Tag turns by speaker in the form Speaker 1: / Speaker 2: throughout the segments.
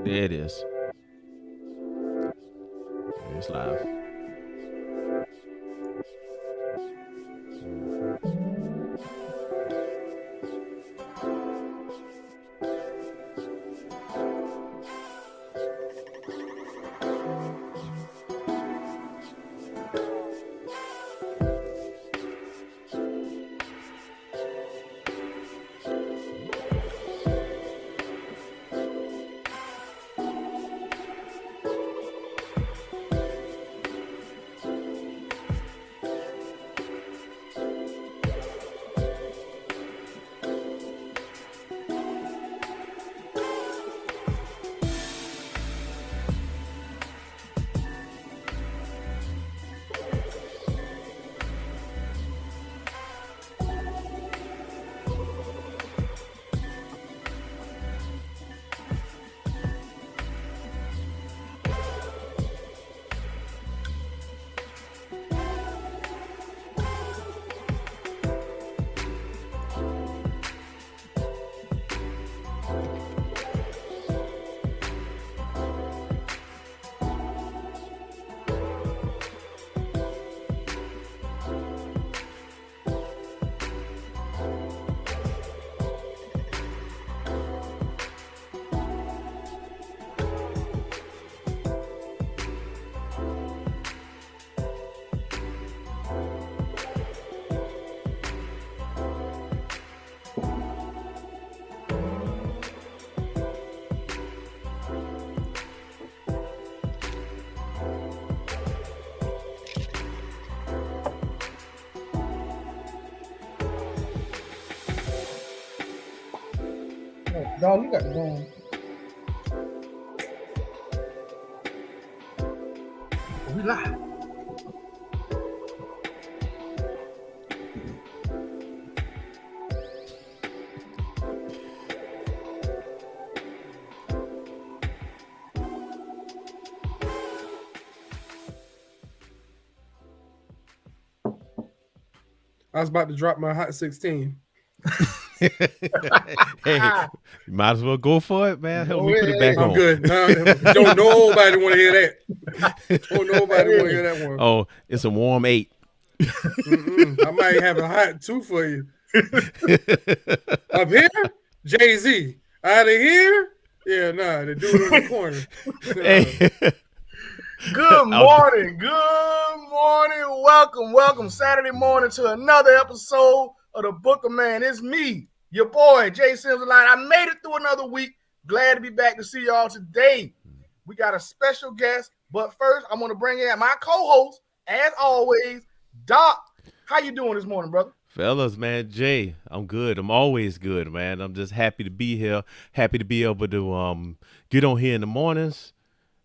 Speaker 1: There it is. It's live.
Speaker 2: Dog, you got to go on. We live.
Speaker 3: I was about to drop my hot 16.
Speaker 1: Hey, you might as well go for it, man. Help me put it back
Speaker 3: I'm
Speaker 1: on.
Speaker 3: good. Don't nobody want to hear that. Don't nobody want to hear that one.
Speaker 1: Oh, it's a warm 8.
Speaker 3: I might have a hot 2 for you. Up here, Jay-Z. Out of here, yeah, nah, the dude in the corner.
Speaker 1: Hey.
Speaker 2: Good morning. Good morning. Welcome Saturday morning to another episode of the Book of Man. It's me, your boy, Jay Sims. I made it through another week. Glad to be back to see y'all today. We got a special guest, but first, I'm going to bring in my co-host, as always, Doc. How you doing this morning, brother?
Speaker 1: Fellas, man, Jay, I'm good. I'm always good, man. I'm just happy to be here. Happy to be able to get on here in the mornings.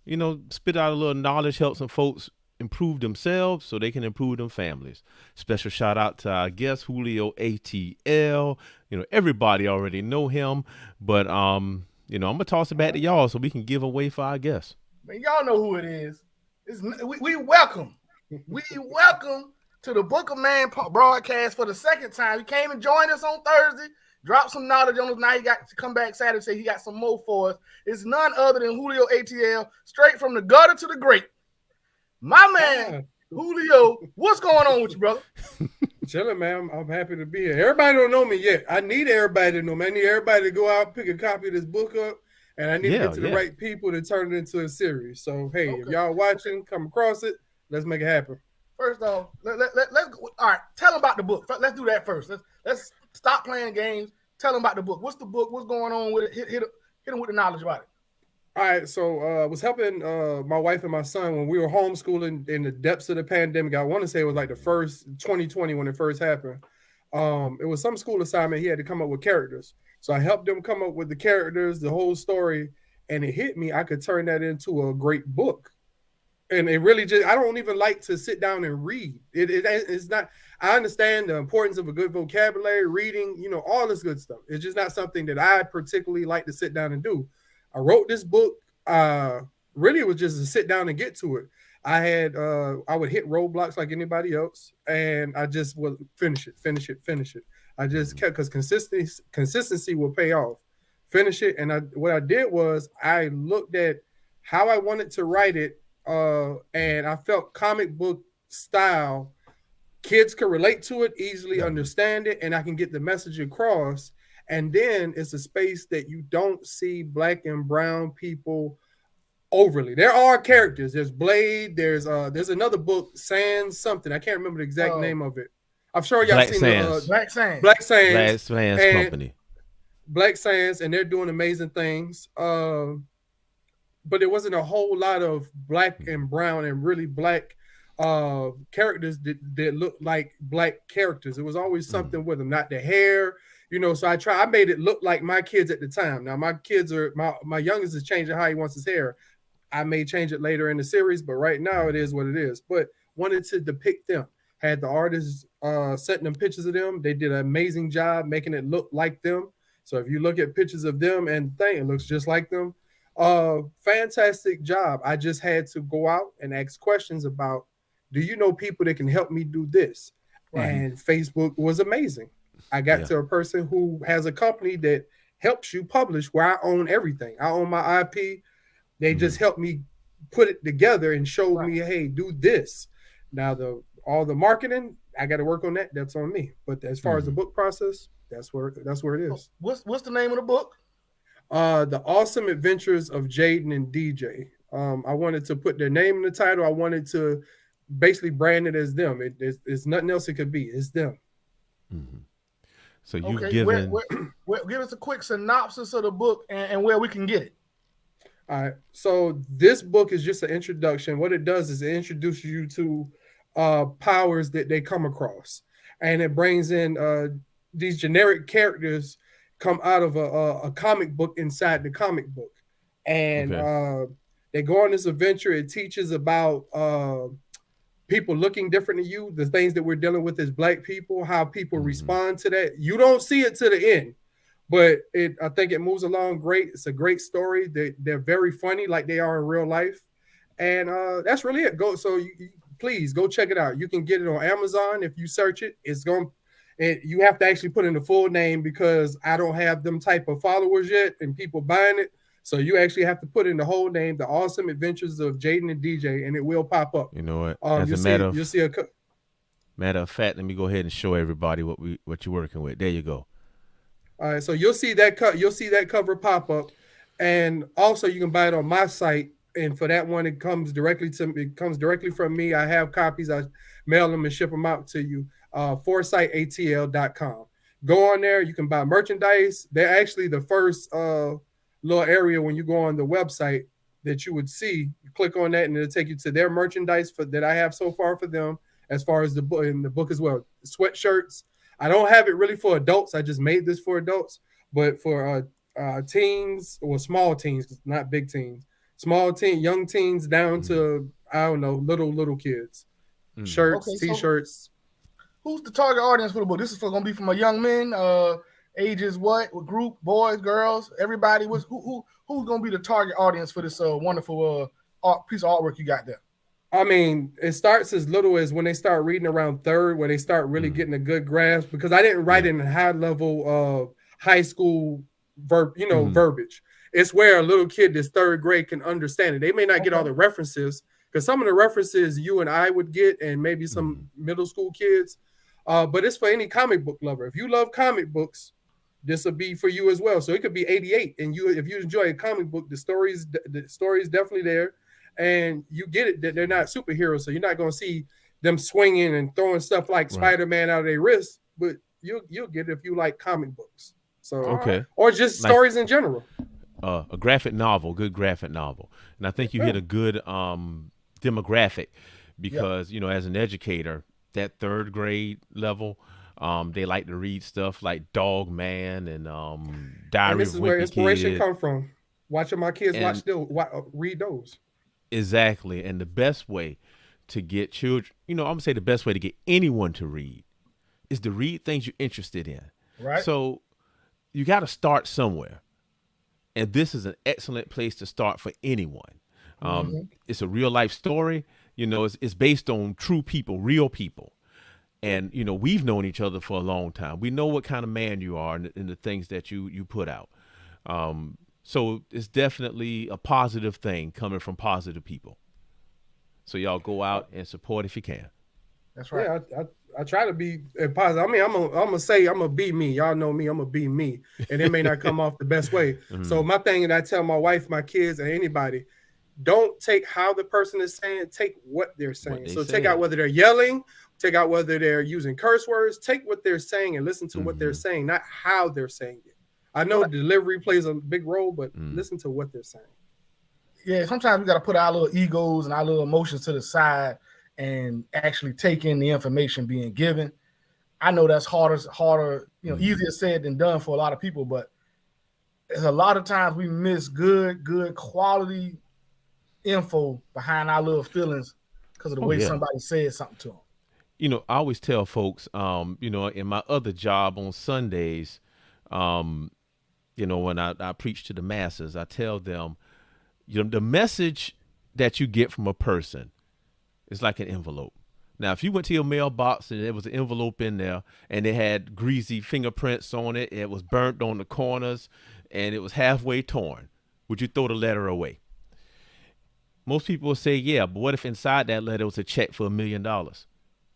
Speaker 1: You know, spit out a little knowledge, help some folks improve themselves so they can improve them families. Special shout out to our guest, Julio ATL. You know, everybody already know him, but you know, I'm gonna toss it back to y'all so we can give away for our guests.
Speaker 2: Man, y'all know who it is. We welcome to the Book of Man broadcast for the second time. He came and joined us on Thursday. Dropped some knowledge on us. Now he got to come back Saturday. Say he got some more for us. It's none other than Julio ATL, straight from the gutter to the great. My man, Julio, what's going on with you, brother?
Speaker 3: Chilling, man. I'm happy to be here. Everybody don't know me yet. I need everybody to know me. I need everybody to go out, pick a copy of this book up, and I need to get to the right people to turn it into a series. So, hey, if y'all watching, come across it, let's make it happen.
Speaker 2: First off, let's all right. Tell them about the book. Let's do that first. Let's stop playing games. Tell them about the book. What's the book? What's going on with it? Hit them with the knowledge about it.
Speaker 3: All right, so I was helping my wife and my son when we were homeschooling in the depths of the pandemic. I want to say it was like the first 2020 when it first happened. It was some school assignment. He had to come up with characters. So I helped them come up with the characters, the whole story, and it hit me. I could turn that into a great book. And it really just, I don't even like to sit down and read. It's not, I understand the importance of a good vocabulary, reading, you know, all this good stuff. It's just not something that I particularly like to sit down and do. I wrote this book. Really, it was just to sit down and get to it. I would hit roadblocks like anybody else, and I just would finish it. I just kept, because consistency will pay off. finish it. And what I did was I looked at how I wanted to write it, and I felt comic book style. Kids could relate to it, easily understand it, and I can get the message across. And then it's a space that you don't see black and brown people overly. There are characters. There's Blade. There's another book, Sans something. I can't remember the exact name of it. I'm sure y'all
Speaker 1: Black
Speaker 3: seen
Speaker 1: Sands.
Speaker 3: the
Speaker 2: Black Sands.
Speaker 3: Black Sands.
Speaker 1: Black Sands
Speaker 3: and
Speaker 1: Company.
Speaker 3: Black Sands, and they're doing amazing things. But there wasn't a whole lot of black and brown and really black characters that looked like black characters. It was always something with them, not the hair, you know. So I made it look like my kids at the time. Now my kids are my youngest is changing how he wants his hair. I may change it later in the series, but right now it is what it is. But wanted to depict them. Had the artists setting them pictures of them. They did an amazing job making it look like them. So if you look at pictures of them and thing, it looks just like them. Fantastic job. I just had to go out and ask questions about, do you know people that can help me do this? Right. And Facebook was amazing. I got to a person who has a company that helps you publish, where I own everything. I own my IP. They just helped me put it together and showed me, hey, do this. Now all the marketing, I got to work on that. That's on me. But as far as the book process, that's where it is.
Speaker 2: What's the name of the book?
Speaker 3: The Awesome Adventures of Jaden and DJ. I wanted to put their name in the title. I wanted to basically brand it as them. It's nothing else it could be. It's them.
Speaker 1: Mm-hmm. So you've given...
Speaker 2: give us a quick synopsis of the book and where we can get it.
Speaker 3: All right. So this book is just an introduction. What it does is it introduces you to powers that they come across. And it brings in these generic characters come out of a comic book inside the comic book. And they go on this adventure. It teaches about people looking different than you, the things that we're dealing with as Black people, how people respond to that. You don't see it to the end, but I think it moves along great. It's a great story. They're very funny, like they are in real life. And that's really it. Please go check it out. You can get it on Amazon. If you search it, you have to actually put in the full name, because I don't have them type of followers yet and people buying it. So you actually have to put in the whole name, The Awesome Adventures of Jaden and DJ, and it will pop up.
Speaker 1: You know what?
Speaker 3: You'll see a
Speaker 1: matter of fact, let me go ahead and show everybody what you're working with. There you go.
Speaker 3: All right, so you'll see that cover pop up, and also you can buy it on my site. And for that one, it comes directly from me. I have copies. I mail them and ship them out to you. ForesightATL.com. Go on there. You can buy merchandise. They're actually the first little area when you go on the website that you would see. You click on that, and it'll take you to their merchandise that I have so far for them, as far as the book, and the book as well. Sweatshirts. I don't have it really for adults. I just made this for adults, but for teens, or small teens, not big teens. Small teen, young teens down to, I don't know, little kids. Shirts, T-shirts.
Speaker 2: Who's the target audience for the book? This is going to be from a young men, ages what group, boys, girls, everybody. Who's going to be the target audience for this wonderful piece of artwork you got there?
Speaker 3: I mean, it starts as little as when they start reading around third, where they start really getting a good grasp, because I didn't write in a high level high school verbiage. It's where a little kid that's third grade can understand it. They may not get all the references, because some of the references you and I would get, and maybe some middle school kids, but it's for any comic book lover. If you love comic books, this will be for you as well. So it could be 88, and if you enjoy a comic book, the story is definitely there, and you get it that they're not superheroes, so you're not going to see them swinging and throwing stuff like Spider-Man out of their wrists, but you'll get it if you like comic books. So or just stories in general.
Speaker 1: A graphic novel, good graphic novel. And I think you hit a good demographic, because, as an educator, that third grade level, they like to read stuff like Dog Man and Diary
Speaker 3: and this
Speaker 1: of
Speaker 3: is
Speaker 1: Wimpy
Speaker 3: where inspiration
Speaker 1: Kid.
Speaker 3: come from. Watching my kids read those.
Speaker 1: Exactly. And the best way to get children, I'm going to say the best way to get anyone to read is to read things you're interested in. Right. So you got to start somewhere. And this is an excellent place to start for anyone. It's a real life story. It's based on true people, real people. And, we've known each other for a long time. We know what kind of man you are and the things that you put out. So it's definitely a positive thing coming from positive people. So y'all go out and support if you can.
Speaker 2: That's right.
Speaker 3: Yeah, I try to be positive. I mean, I'm gonna say I'm gonna be me. Y'all know me. I'm gonna be me, and it may not come off the best way. So my thing, and I tell my wife, my kids, and anybody, don't take how the person is saying, take what they're saying. So take out whether they're yelling, take out whether they're using curse words, take what they're saying and listen to what they're saying, not how they're saying it. I know delivery plays a big role, but listen to what they're saying.
Speaker 2: Yeah, sometimes we got to put our little egos and our little emotions to the side and actually take in the information being given. I know that's harder, easier said than done for a lot of people, but there's a lot of times we miss good quality info behind our little feelings because of the way somebody said something to them.
Speaker 1: I always tell folks, in my other job on Sundays, when I preach to the masses, I tell them, the message that you get from a person is like an envelope. Now, if you went to your mailbox and there was an envelope in there and it had greasy fingerprints on it, it was burnt on the corners, and it was halfway torn, would you throw the letter away? Most people will say, yeah, but what if inside that letter was a check for $1 million?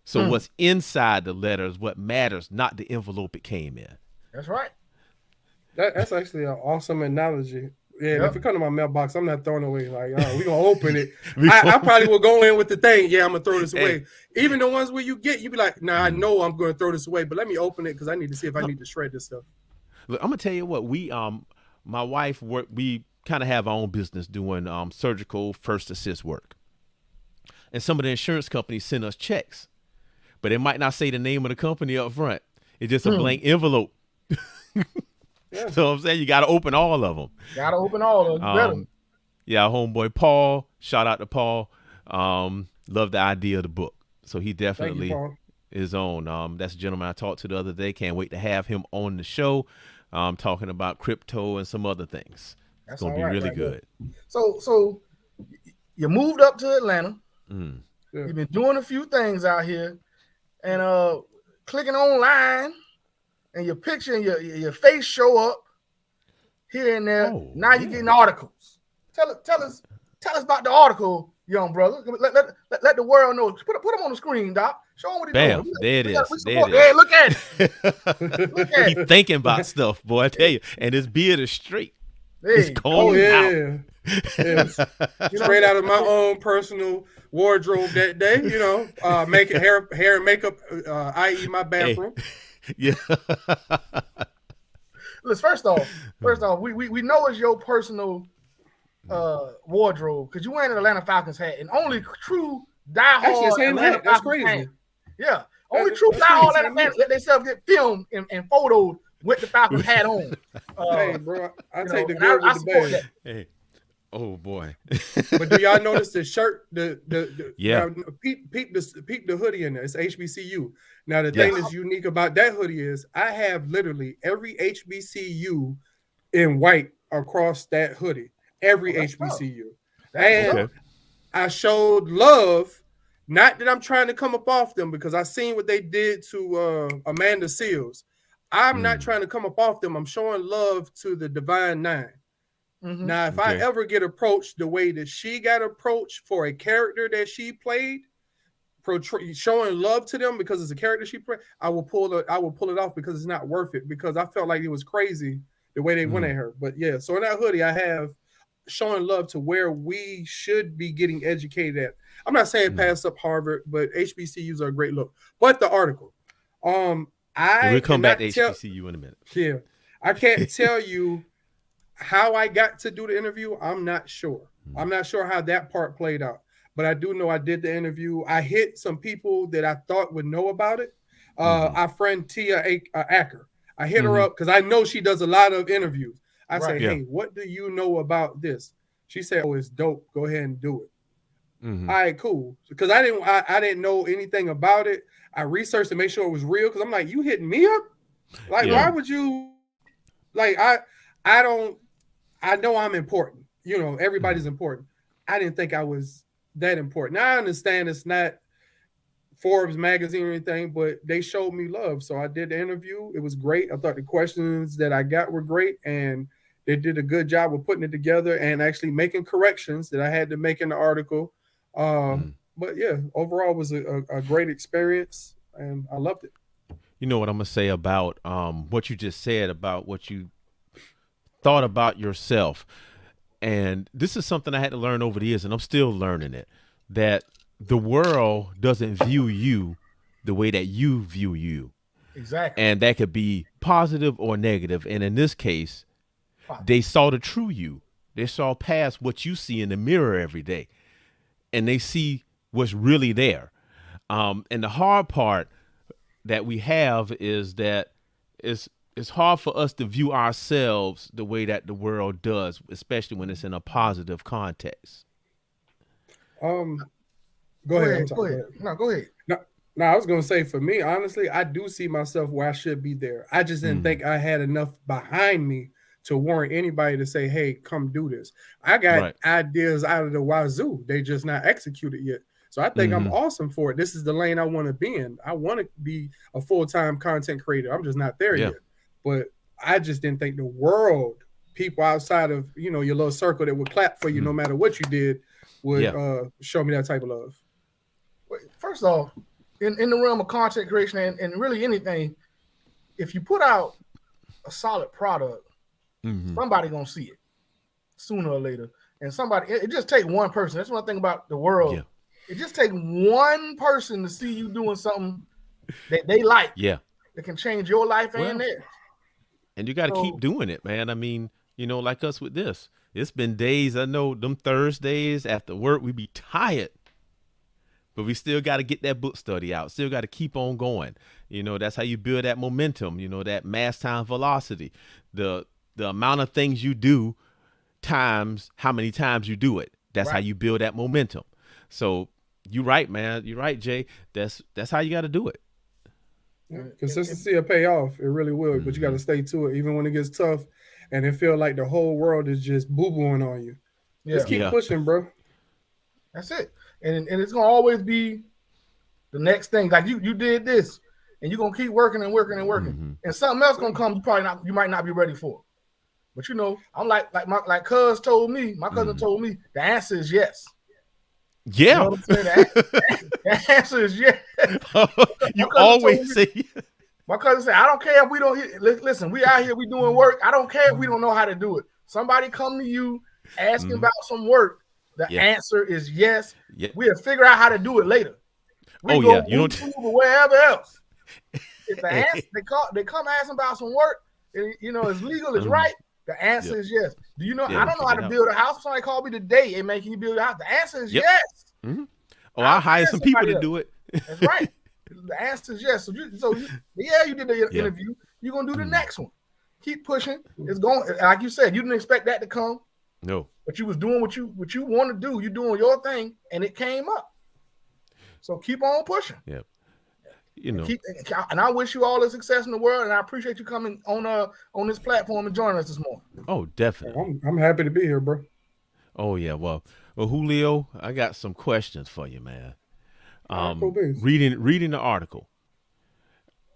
Speaker 1: So what's inside the letter is what matters, not the envelope it came in.
Speaker 2: That's right.
Speaker 3: That's actually an awesome analogy. Yeah, if it come to my mailbox, I'm not throwing it away. Like, we're going to open it. I probably will go in with the thing. Yeah, I'm going to throw this away. Even the ones where you be like, nah, I know I'm going to throw this away, but let me open it because I need to see if I need to shred this stuff.
Speaker 1: Look, I'm going to tell you what. My wife, we kind of have our own business doing surgical first assist work. And some of the insurance companies send us checks, but they might not say the name of the company up front. It's just a blank envelope. Yeah. So I'm saying you got to open all of them.
Speaker 2: Got to open all of them.
Speaker 1: Yeah, homeboy Paul. Shout out to Paul. Love the idea of the book. So he definitely is on. That's a gentleman I talked to the other day. Can't wait to have him on the show. Talking about crypto and some other things. It's gonna be really good.
Speaker 2: So you moved up to Atlanta. You've been doing a few things out here, and clicking online. And your picture and your face show up here and there. Now you're getting articles. Tell us about the article, young brother. Let the world know. Put them on the screen, Doc. Show them what he's doing.
Speaker 1: There it is.
Speaker 2: Hey, look at it. Look at it.
Speaker 1: He's thinking about stuff, boy. I tell you. And his beard is straight. It's cold out.
Speaker 3: Yes. Straight out of my own personal wardrobe that day. Making hair and makeup, i.e. my bathroom.
Speaker 1: Hey. Yeah.
Speaker 2: Listen, first off, we know it's your personal wardrobe because you're wearing an Atlanta Falcons hat, and only true diehard Atlanta Falcons fan. Yeah, only true diehard Atlanta fans let themselves get filmed and photos with the Falcons hat on.
Speaker 3: Hey, bro, I take the good with the bad.
Speaker 1: Hey. Oh boy!
Speaker 3: But do y'all notice the shirt? Peep the hoodie in there. It's HBCU. Now the thing that's unique about that hoodie is I have literally every HBCU in white across that hoodie. Every HBCU, and I showed love. Not that I'm trying to come up off them because I seen what they did to Amanda Seals. I'm not trying to come up off them. I'm showing love to the Divine Nine. Now, if I ever get approached the way that she got approached for a character that she played, showing love to them because it's a character she played, I will pull it off because it's not worth it. Because I felt like it was crazy the way they went at her. But yeah, so in that hoodie, I have showing love to where we should be getting educated at. I'm not saying pass up Harvard, but HBCUs are a great look. But the article,
Speaker 1: we'll come back to HBCU in a minute.
Speaker 3: Yeah, I can't tell you how I got to do the interview. I'm not sure. I'm not sure how that part played out, but I do know I did the interview. I hit some people that I thought would know about it. Our friend Tia Acker. I hit her up because I know she does a lot of interviews. I say, hey, what do you know about this? She said, oh, it's dope. Go ahead and do it. All right, cool. Because I didn't know anything about it. I researched to make sure it was real because I'm like, you hitting me up? Like, why would you? Like, I know I'm important. Everybody's important. I didn't think I was that important. Now I understand it's not Forbes magazine or anything, but they showed me love. So I did the interview. It was great. I thought the questions that I got were great, and They did a good job of putting it together and actually making corrections that I had to make in the article. But yeah, overall it was a great experience, and I loved it.
Speaker 1: You know what I'm gonna say about what you just said about what you thought about yourself, and this is something I had to learn over the years, and I'm still learning it. That the world doesn't view you the way that you view you,
Speaker 2: Exactly.
Speaker 1: and that could be positive or negative. And in this case, they saw the true you. They saw past what you see in the mirror every day, and they see what's really there. And the hard part that we have is that it's hard for us to view ourselves the way that the world does, especially when it's in a positive context.
Speaker 3: Go ahead.
Speaker 2: Go ahead. No, go ahead.
Speaker 3: No, I was gonna say, for me, honestly, I do see myself where I should be there. I just didn't think I had enough behind me to warrant anybody to say, "Hey, come do this." I got ideas out of the wazoo; they just not executed yet. So I think I'm awesome for it. This is the lane I want to be in. I want to be a full-time content creator. I'm just not there yet. But I just didn't think the world, people outside of your little circle that would clap for you no matter what you did, would show me that type of love.
Speaker 2: First off, in the realm of content creation and really anything, if you put out a solid product, somebody gonna see it sooner or later. And somebody, it just take one person. That's one thing about the world. Yeah. It just take one person to see you doing something that they like.
Speaker 1: Yeah.
Speaker 2: That can change your life and theirs.
Speaker 1: And you got to keep doing it, man. I mean, like us with this. It's been days, I know, them Thursdays after work, we be tired. But we still got to get that book study out. Still got to keep on going. That's how you build that momentum, that mass time velocity. The amount of things you do times how many times you do it. That's how you build that momentum. So you're right, man. You're right, Jay. That's how you got to do it.
Speaker 3: Yeah, consistency will pay off. It really will. But you got to stay to it, even when it gets tough, and it feel like the whole world is just boo-booing on you. Just keep pushing, bro.
Speaker 2: That's it. And it's gonna always be the next thing. Like you did this, and you're gonna keep working and working and working, and something else gonna come. You might not be ready for. But I'm like Cuz told me. My cousin told me the answer is yes.
Speaker 1: Yeah.
Speaker 2: You know what I'm saying? The answer is yes.
Speaker 1: You always say.
Speaker 2: My cousin said, I don't care if we don't listen. We out here, we doing work. I don't care if we don't know how to do it. Somebody come to you asking about some work. The answer is yes. We'll figure out how to do it later. You don't wherever else. If the answer they come asking about some work, and, it's legal, it's right. The answer is yes. Do you know? I don't know how to build a house. Somebody called me today. Hey, man, can you build a house? The answer is yes.
Speaker 1: Oh, I'll hire some people to do it.
Speaker 2: That's right. The answer is yes. So you did the interview. You're gonna do the next one. Keep pushing. It's going, like you said, you didn't expect that to come.
Speaker 1: No.
Speaker 2: But you was doing what you want to do. You're doing your thing, and it came up. So keep on pushing.
Speaker 1: Yep.
Speaker 2: And I wish you all the success in the world, and I appreciate you coming on this platform and joining us this morning.
Speaker 1: Oh, definitely.
Speaker 3: I'm happy to be here, bro.
Speaker 1: Oh yeah, well, Julio, I got some questions for you, man. Reading the article,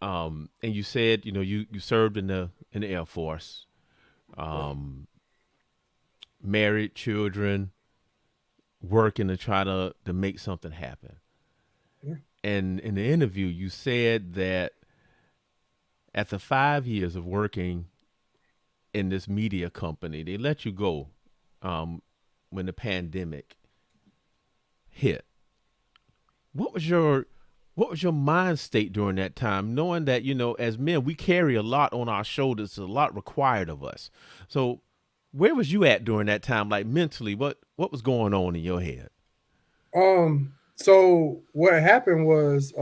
Speaker 1: and you said you served in the Air Force, married, children, working to try to make something happen. And in the interview, you said that after 5 years of working in this media company, they let you go when the pandemic hit. What was your mind state during that time, knowing that, as men, we carry a lot on our shoulders, a lot required of us. So where was you at during that time, like mentally? What was going on in your head?
Speaker 3: So what happened was,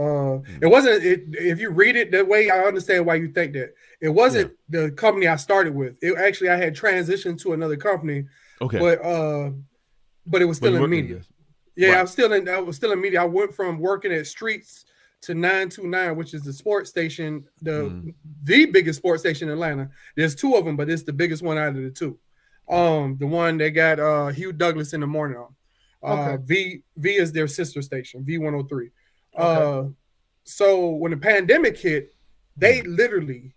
Speaker 3: it wasn't. If you read it that way, I understand why you think that. It wasn't the company I started with. It actually, I had transitioned to another company. Okay. But it was still in media. Yeah, right. I was still in media. I went from working at Streets to 929, which is the sports station, the biggest sports station in Atlanta. There's two of them, but it's the biggest one out of the two. The one that got Hugh Douglas in the morning on. V is their sister station, V103. So when the pandemic hit, they literally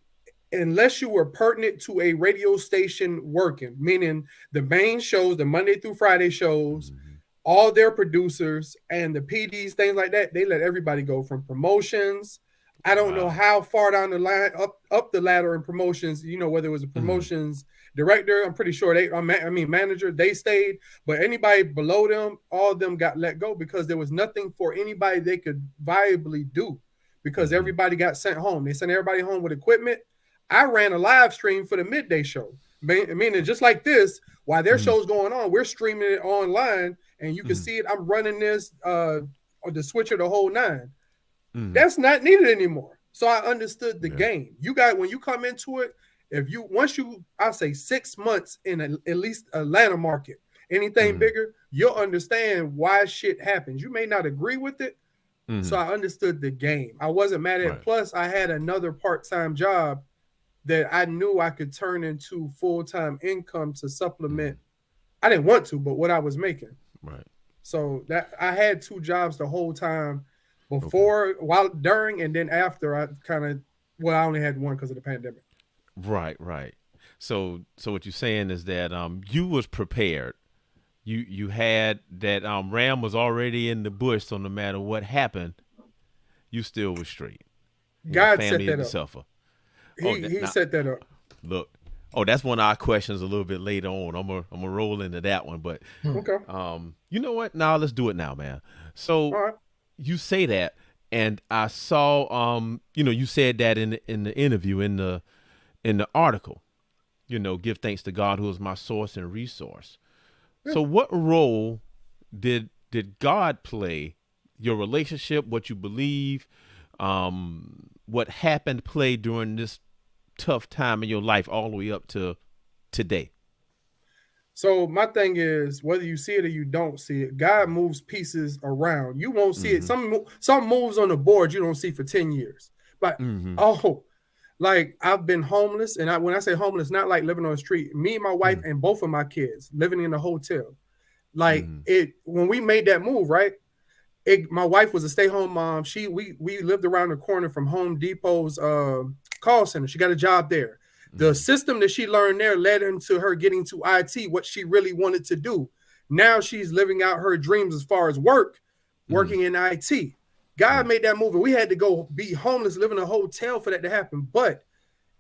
Speaker 3: unless you were pertinent to a radio station working, meaning the main shows, the Monday through Friday shows,
Speaker 1: Mhm.
Speaker 3: all their producers and the PDs, things like that, they let everybody go from promotions. I don't know
Speaker 1: Wow.
Speaker 3: how far down the line, up the ladder in promotions, whether it was a
Speaker 1: Mhm.
Speaker 3: promotions director, I'm pretty sure manager, they stayed, but anybody below them, all of them got let go because there was nothing for anybody they could viably do because
Speaker 1: Mhm.
Speaker 3: everybody got sent home. They sent everybody home with equipment. I ran a live stream for the midday show, meaning just like this, while their
Speaker 1: Mhm.
Speaker 3: show's going on, we're streaming it online and you can
Speaker 1: Mhm.
Speaker 3: see it. I'm running this or the switcher the whole nine.
Speaker 1: Mhm.
Speaker 3: That's not needed anymore. So I understood the
Speaker 1: Yeah.
Speaker 3: game. You got when you come into it, if you once you I say 6 months in at least Atlanta market, anything
Speaker 1: Mhm.
Speaker 3: bigger, you'll understand why shit happens. You may not agree with it. So
Speaker 1: Mhm.
Speaker 3: I understood the game. I wasn't mad at it.
Speaker 1: Right.
Speaker 3: Plus, I had another part-time job that I knew I could turn into full-time income to supplement.
Speaker 1: Mhm.
Speaker 3: I didn't want to, but what I was making.
Speaker 1: Right.
Speaker 3: So that I had two jobs the whole time
Speaker 1: Okay.
Speaker 3: before, while, during, and then after. I kind of I only had one because of the pandemic.
Speaker 1: Right. Right. So what you're saying is that you was prepared. You had that ram was already in the bush, so no matter what happened, you still was straight. And your
Speaker 3: God set
Speaker 1: family
Speaker 3: that
Speaker 1: didn't
Speaker 3: up.
Speaker 1: suffer. Oh,
Speaker 3: He
Speaker 1: now
Speaker 3: set that up.
Speaker 1: look. Oh, that's one of our questions a little bit later on. I'm gonna roll into that one, but
Speaker 3: Okay.
Speaker 1: you know what? Now let's do it now, man.
Speaker 3: All
Speaker 1: So
Speaker 3: right.
Speaker 1: you say that, and I saw you said that in the interview in the article. Give thanks to God who is my source and resource.
Speaker 3: Yeah.
Speaker 1: So what role did God play? Your relationship, what you believe, what happened play during this tough time in your life all the way up to today?
Speaker 3: So my thing is, whether you see it or you don't see it, God moves pieces around. You won't see it.
Speaker 1: Mm-hmm.
Speaker 3: Some moves on the board you don't see for 10 years. But
Speaker 1: Mm-hmm.
Speaker 3: oh, like I've been homeless, and when I say homeless, not like living on the street. Me, my wife, and both of my kids living in a hotel. Like
Speaker 1: Mm-hmm.
Speaker 3: it when we made that move, right? My wife was a stay-home mom. We lived around the corner from Home Depot's call center. She got a job there. The
Speaker 1: Mm-hmm.
Speaker 3: system that she learned there led into her getting to IT, what she really wanted to do. Now she's living out her dreams as far as
Speaker 1: Mm-hmm.
Speaker 3: working in IT. God
Speaker 1: Right.
Speaker 3: made that move, and we had to go be homeless, live in a hotel for that to happen. But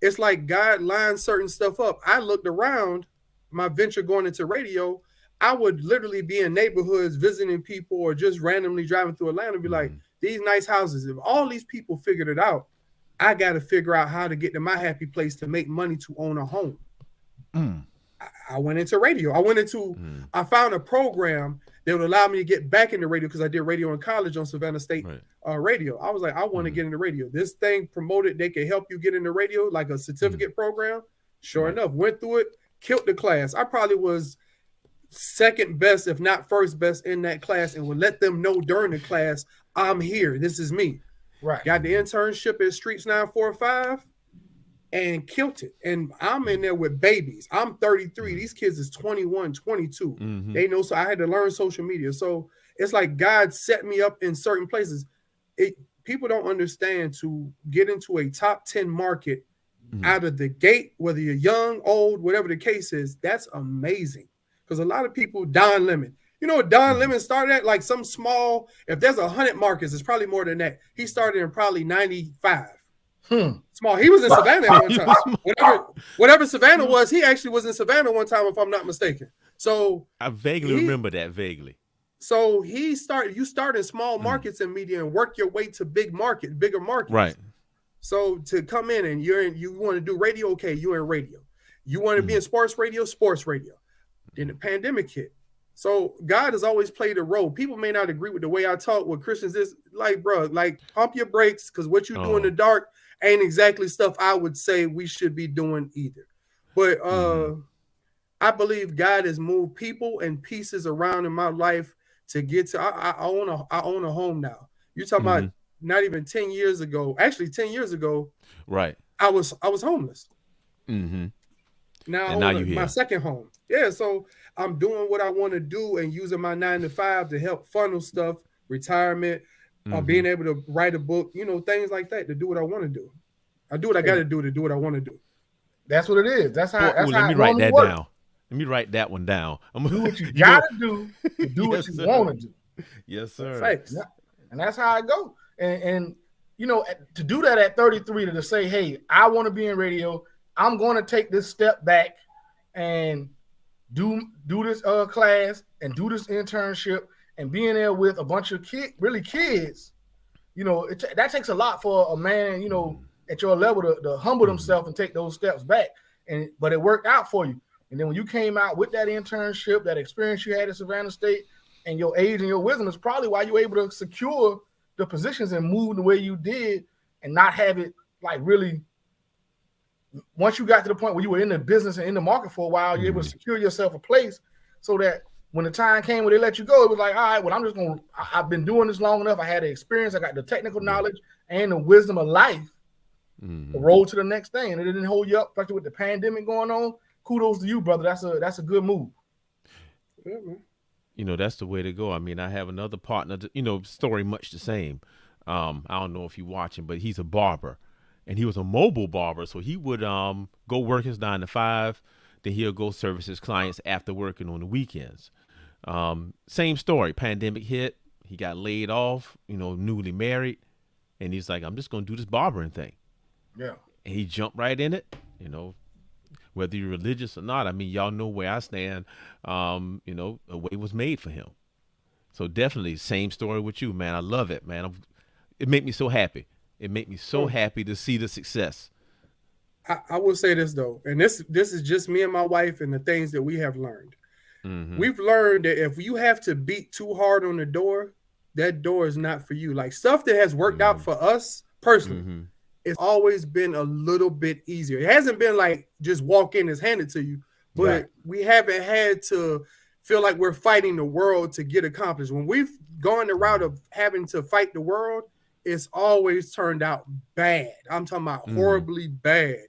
Speaker 3: it's like God lined certain stuff up. I looked around my venture going into radio. I would literally be in neighborhoods visiting people or just randomly driving through Atlanta and be like,
Speaker 1: Mm-hmm.
Speaker 3: these nice houses. If all these people figured it out, I got to figure out how to get to my happy place to make money to own a home.
Speaker 1: Mm-hmm.
Speaker 3: I went into radio.
Speaker 1: Mm-hmm.
Speaker 3: I found a program that would allow me to get back into radio because I did radio in college on Savannah State
Speaker 1: Right.
Speaker 3: radio. I was like, I want to
Speaker 1: Mm-hmm.
Speaker 3: get into radio. This thing promoted they could help you get into radio, like a
Speaker 1: Mm-hmm.
Speaker 3: certificate program. Sure
Speaker 1: Right.
Speaker 3: enough, went through it, killed the class. I probably was second best, if not first best in that class, and would let them know during the class, I'm here. This is me.
Speaker 2: Right.
Speaker 3: Got the internship at Streets 945 and killed it. And I'm in there with babies. I'm 33.
Speaker 1: Mm-hmm.
Speaker 3: These kids is 21, 22.
Speaker 1: Mm-hmm.
Speaker 3: They know, so I had to learn social media. So it's like God set me up in certain places. People don't understand to get into a top 10 market
Speaker 1: Mm-hmm.
Speaker 3: out of the gate, whether you're young, old, whatever the case is, that's amazing. Because a lot of people, Don Lemon, Don
Speaker 1: Mm-hmm.
Speaker 3: Lemon started at like some small, if there's 100 markets, it's probably more than that. He started in probably 95. Small. He was in Savannah at one time. Whatever Savannah was, he actually was in Savannah one time, if I'm not mistaken. So
Speaker 1: I vaguely remember that vaguely.
Speaker 3: So you start in small markets in media and work your way to bigger markets.
Speaker 1: Right.
Speaker 3: So to come in and you want to do radio, okay, you're in radio. You want to be in sports radio. Then the pandemic hit. So God has always played a role. People may not agree with the way I talk with Christians. Is like, bro, like pump your brakes, because what you do in the dark ain't exactly stuff I would say we should be doing either. But I believe God has moved people and pieces around in my life to get to. I own a home now. You talking about not even 10 years ago? Actually, 10 years ago,
Speaker 1: right?
Speaker 3: I was homeless.
Speaker 1: Mm-hmm.
Speaker 3: Now
Speaker 1: And
Speaker 3: I
Speaker 1: now
Speaker 3: own my second home. Yeah, so I'm doing what I want to do and using my 9 to 5 to help funnel stuff, retirement, being able to write a book, things like that, to do what I want to do. I do what I got to do what I want to do.
Speaker 2: That's what it is. That's how. That's
Speaker 1: Let
Speaker 2: how
Speaker 1: me
Speaker 2: it
Speaker 1: write
Speaker 2: normally
Speaker 1: that
Speaker 2: works.
Speaker 1: down. Let me write that one down.
Speaker 2: Do what you
Speaker 1: you know,
Speaker 2: gotta do to do what
Speaker 1: yes,
Speaker 2: you
Speaker 1: sir.
Speaker 2: want to do.
Speaker 1: Yes, sir.
Speaker 3: Facts.
Speaker 2: And that's how I go. And to do that at 33, to say, hey, I want to be in radio. I'm going to take this step back and do this class and do this internship and being there with a bunch of kids. That takes a lot for a man, at your level to humble himself and take those steps back. But it worked out for you. And then when you came out with that internship, that experience you had at Savannah State, and your age and your wisdom is probably why you were able to secure the positions and move the way you did and not have it like really. Once you got to the point where you were in the business and in the market for a while, you're able to secure yourself a place so that when the time came where they let you go, it was like, all right, well, I've been doing this long enough. I had the experience. I got the technical knowledge and the wisdom of life to roll to the next thing. And it didn't hold you up, especially with the pandemic going on. Kudos to you, brother. That's a good move.
Speaker 3: Yeah, man.
Speaker 1: That's the way to go. I mean, I have another partner, story much the same. I don't know if you're watching, but he's a barber. And he was a mobile barber, so he would go work his 9 to 5. Then he'll go service his clients after working on the weekends. Same story. Pandemic hit. He got laid off. Newly married, and he's like, "I'm just gonna do this barbering thing."
Speaker 2: Yeah.
Speaker 1: And he jumped right in it. Whether you're religious or not. I mean, y'all know where I stand. A way was made for him. So definitely, same story with you, man. I love it, man. It made me so happy. It made me so happy to see the success.
Speaker 3: I will say this though, and this is just me and my wife and the things that we have learned. We've learned that if you have to beat too hard on the door, that door is not for you. Like stuff that has worked out for us personally, it's always been a little bit easier. It hasn't been like just walk in and hand it to you, but we haven't had to feel like we're fighting the world to get accomplished. When we've gone the route of having to fight the world, it's always turned out bad. I'm talking about horribly bad.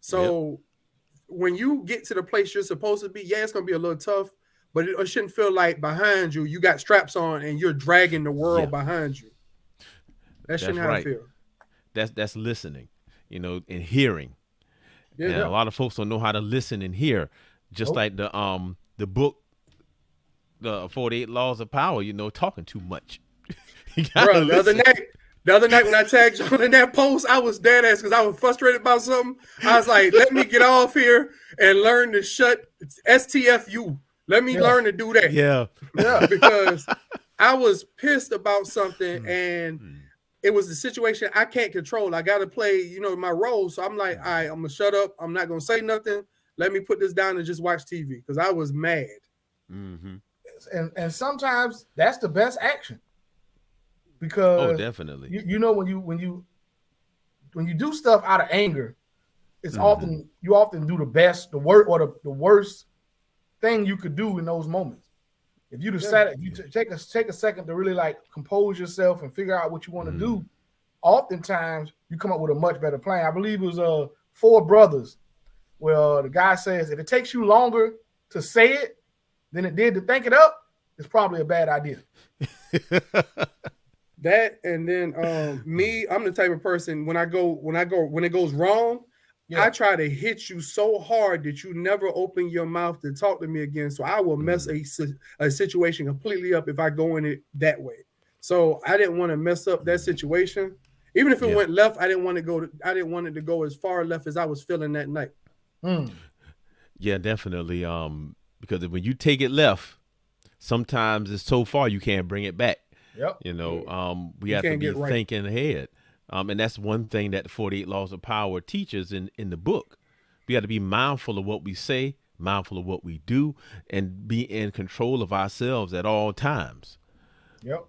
Speaker 3: So when you get to the place you're supposed to be, it's going to be a little tough, but it shouldn't feel like behind you, you got straps on and you're dragging the world behind you. That shouldn't how I feel.
Speaker 1: That's listening, and hearing. And a lot of folks don't know how to listen and hear. Just like the book, the 48 Laws of Power, talking too much.
Speaker 3: Bro, the other night when I tagged you in that post, I was dead ass because I was frustrated about something. I was like, let me get off here and learn to shut STFU. Let me learn to do that.
Speaker 1: Yeah.
Speaker 3: Because I was pissed about something and it was the situation I can't control. I got to play, my role. So I'm like, all right, I'm going to shut up. I'm not going to say nothing. Let me put this down and just watch TV because I was mad.
Speaker 2: And sometimes that's the best action. Because
Speaker 1: definitely.
Speaker 2: When you do stuff out of anger, it's often you often do the best, the worst, or the worst thing you could do in those moments. If you decide, take a second to really like compose yourself and figure out what you want to do, oftentimes you come up with a much better plan. I believe it was 4 Brothers, where the guy says if it takes you longer to say it than it did to think it up, it's probably a bad idea.
Speaker 3: That and then me, I'm the type of person when it goes wrong, I try to hit you so hard that you never open your mouth to talk to me again. So I will mess a situation completely up if I go in it that way. So I didn't want to mess up that situation. Even if it went left, I didn't want it to go as far left as I was feeling that night.
Speaker 1: Yeah, definitely. Because when you take it left, sometimes it's so far you can't bring it back.
Speaker 2: Yep.
Speaker 1: We have to be thinking ahead. And that's one thing that the 48 Laws of Power teaches in the book. We got to be mindful of what we say, mindful of what we do, and be in control of ourselves at all times.
Speaker 2: Yep.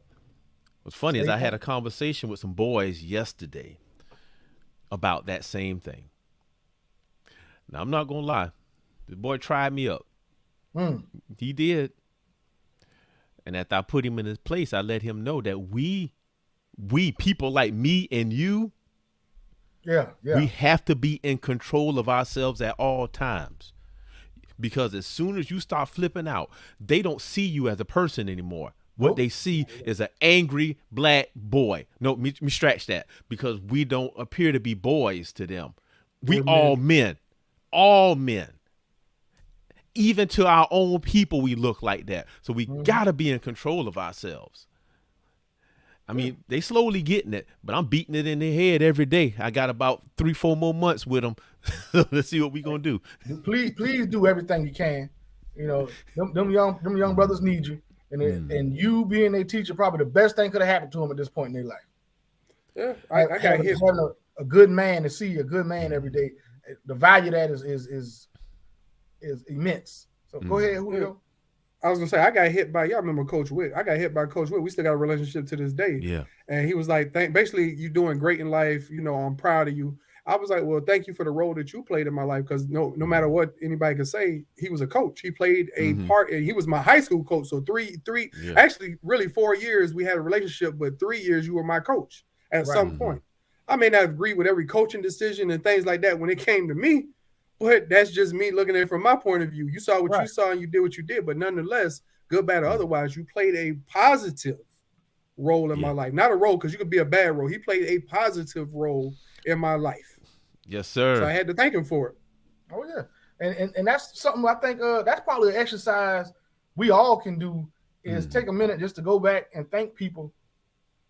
Speaker 1: What's funny is I had a conversation with some boys yesterday about that same thing. Now, I'm not going to lie. The boy tried me up. He did. And after I put him in his place, I let him know that we people like me and you, we have to be in control of ourselves at all times. Because as soon as you start flipping out, they don't see you as a person anymore. What they see is an angry black boy. No, me scratch that, because we don't appear to be boys to them. We all men. All men. Even to our own people, we look like that. So we gotta be in control of ourselves. I mean, they slowly getting it, but I'm beating it in their head every day. I got about 3-4 more months with them. Let's see what we gonna do.
Speaker 2: Please do everything you can. You know, them young brothers need you, and you being a teacher, probably the best thing could have happened to them at this point in their life.
Speaker 3: Yeah, I got hit.
Speaker 2: Having a good man, to see a good man every day, the value of that is immense. So go ahead, Julio.
Speaker 3: I was gonna say I got hit by, y'all remember Coach Witt? I got hit by Coach Witt. We still got a relationship to this day.
Speaker 1: Yeah.
Speaker 3: And he was like, basically, you're doing great in life. You know, I'm proud of you. I was like, well, thank you for the role that you played in my life, because no matter what anybody could say, he was a coach. He played a part, and he was my high school coach. So actually, really 4 years we had a relationship, but 3 years you were my coach at some point. I may not agree with every coaching decision and things like that when it came to me, but that's just me looking at it from my point of view. You saw what you saw and you did what you did, but nonetheless, good, bad, or otherwise, you played a positive role in my life. Not a role, because you could be a bad role. He played a positive role in my life.
Speaker 1: Yes, sir.
Speaker 3: So I had to thank him for it.
Speaker 2: Oh yeah, and that's something I think that's probably an exercise we all can do, is take a minute just to go back and thank people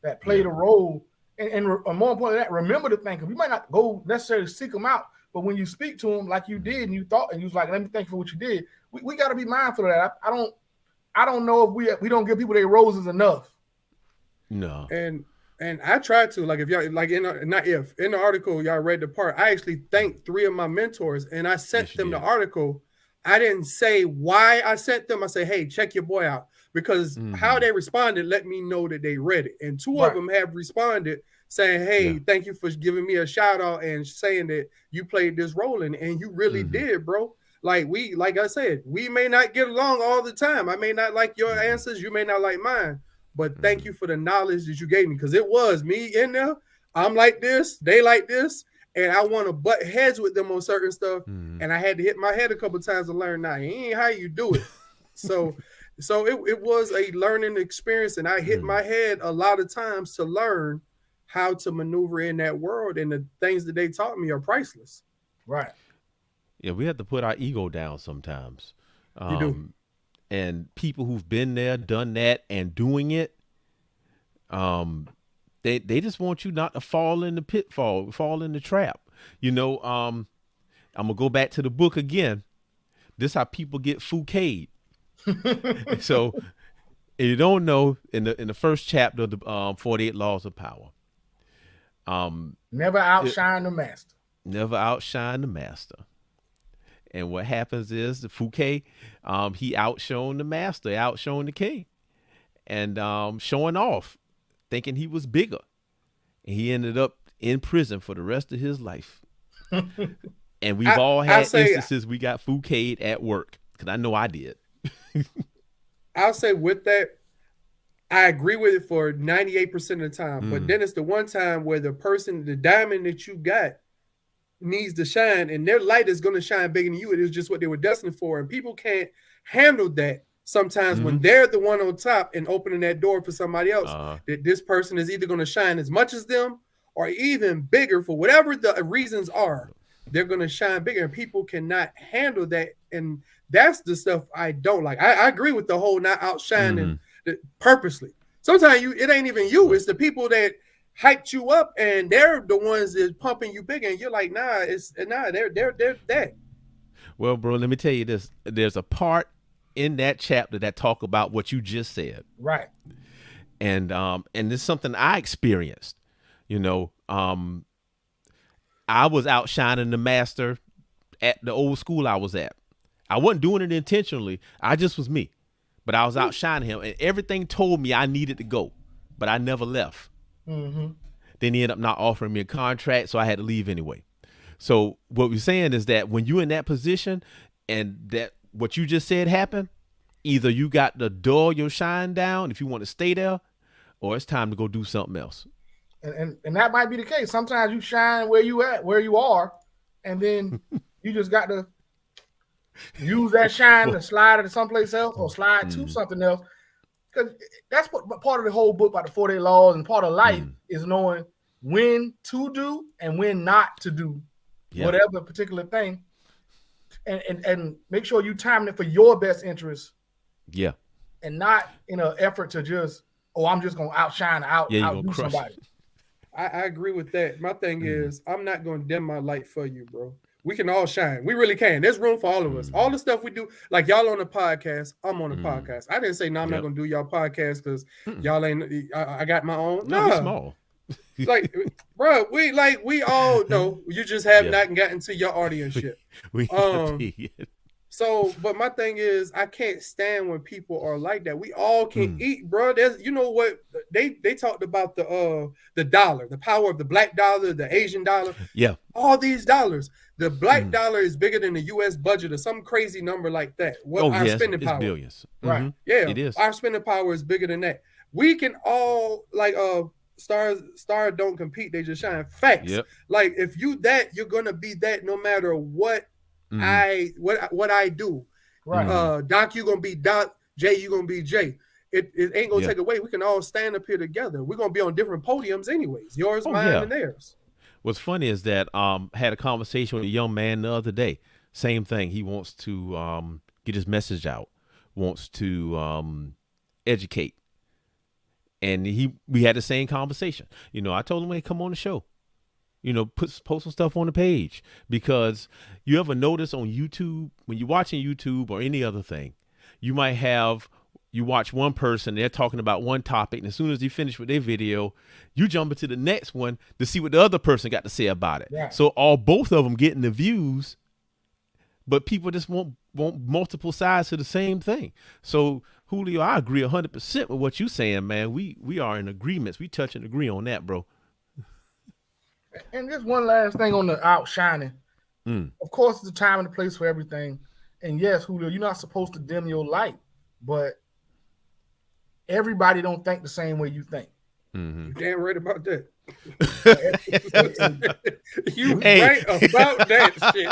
Speaker 2: that played a role, and more important than that, remember to thank them. You might not go necessarily seek them out, but when you speak to them like you did, and you thought, and you was like, let me thank you for what you did. We got to be mindful of that. I don't know if we don't give people their roses enough.
Speaker 1: No.
Speaker 3: And I tried to, like, if y'all, like, in the article y'all read the part, I actually thanked 3 of my mentors, and I sent them the article. I didn't say why I sent them. I say, hey, check your boy out, because how they responded let me know that they read it. And 2 of them have responded saying, hey, thank you for giving me a shout out and saying that you played this role and you really did, bro. Like I said, we may not get along all the time. I may not like your answers. You may not like mine. But thank you for the knowledge that you gave me, because it was me in there. I'm like this, they like this, and I want to butt heads with them on certain stuff. And I had to hit my head a couple of times to learn, now, ain't how you do it. So it was a learning experience, and I hit my head a lot of times to learn how to maneuver in that world, and the things that they taught me are priceless.
Speaker 2: Right.
Speaker 1: Yeah, we have to put our ego down sometimes.
Speaker 3: You do.
Speaker 1: And people who've been there, done that, and doing it, they just want you not to fall in the pitfall, fall in the trap. You know, I'm gonna go back to the book again. This is how people get fouquet'd. So, if you don't know, in the first chapter of the 48 Laws of Power,
Speaker 2: never outshine the master.
Speaker 1: Never outshine the master. And what happens is the Fouquet, he outshone the master, outshone the king, and showing off, thinking he was bigger. And he ended up in prison for the rest of his life. And we've all had instances we got Fouquet at work, because I know I did.
Speaker 3: I'll say with that, I agree with it for 98% of the time. But then it's the one time where the diamond that you got needs to shine, and their light is going to shine bigger than you. It is just what they were destined for, and people can't handle that sometimes when they're the one on top and opening that door for somebody else. That this person is either going to shine as much as them or even bigger, for whatever the reasons are. They're going to shine bigger, and people cannot handle that. And that's the stuff I don't like. I agree with the whole not outshining purposely. Sometimes it ain't even you. It's the people that hyped you up, and they're the ones that's pumping you bigger, and you're like, they're that.
Speaker 1: Well, bro, let me tell you this. There's a part in that chapter that talk about what you just said.
Speaker 2: Right.
Speaker 1: And it's something I experienced. You know, I was outshining the master at the old school I was at. I wasn't doing it intentionally. I just was me. But I was outshining him, and everything told me I needed to go, but I never left. Then he ended up not offering me a contract, so I had to leave anyway. So what we're saying is that when you're in that position and that what you just said happened, either you got to dull your shine down if you want to stay there, or it's time to go do something else.
Speaker 2: And that might be the case. Sometimes you shine where you are, and then you just got to use that shine to slide it to someplace else or slide to something else. because that's what part of the whole book about the 4-day laws, and part of life is knowing when to do and when not to do whatever particular thing, and make sure you time it for your best interest.
Speaker 1: Yeah.
Speaker 2: And not in an effort to just, I'm just gonna outshine, outdo somebody.
Speaker 3: I agree with that. My thing is, I'm not gonna dim my light for you, bro. We can all shine. We really can. There's room for all of us. All the stuff we do, like y'all on the podcast, I'm on the podcast. I didn't say no, I'm not gonna do y'all podcast because y'all ain't. I got my own.
Speaker 1: No, small.
Speaker 3: Like, bro, we all know you just have not gotten to your audience yet. So, but my thing is, I can't stand when people are like that. We all can eat, bro. There's, you know what? They talked about the dollar, the power of the black dollar, the Asian dollar.
Speaker 1: Yeah.
Speaker 3: All these dollars. The black dollar is bigger than the U.S. budget or some crazy number like that. What our spending power?
Speaker 1: It's billions.
Speaker 3: Right. Yeah.
Speaker 1: It is.
Speaker 3: Our spending power is bigger than that. We can all, like, stars don't compete, they just shine. Facts. Yep. Like, if you that, you're gonna be that no matter what I do. Right. Doc, you gonna be Doc. Jay, you gonna be Jay. It ain't gonna take away. We can all stand up here together. We're gonna be on different podiums anyways. Yours, mine, and theirs.
Speaker 1: What's funny is that had a conversation with a young man the other day. Same thing. He wants to get his message out. Wants to educate. And we had the same conversation. You know, I told him, hey, come on the show. You know, post some stuff on the page, because you ever notice on YouTube, when you're watching YouTube or any other thing, you watch one person, they're talking about one topic, and as soon as they finish with their video, you jump into the next one to see what the other person got to say about it. Yeah. So both of them getting the views, but people just want multiple sides to the same thing. So Julio, I agree 100% with what you're saying, man. We are in agreements. We touch and agree on that, bro.
Speaker 2: And just one last thing on the outshining. Of course, it's a time and a place for everything. And yes, Julio, you're not supposed to dim your light, but everybody don't think the same way you think.
Speaker 3: You're damn right about that. You right about that shit.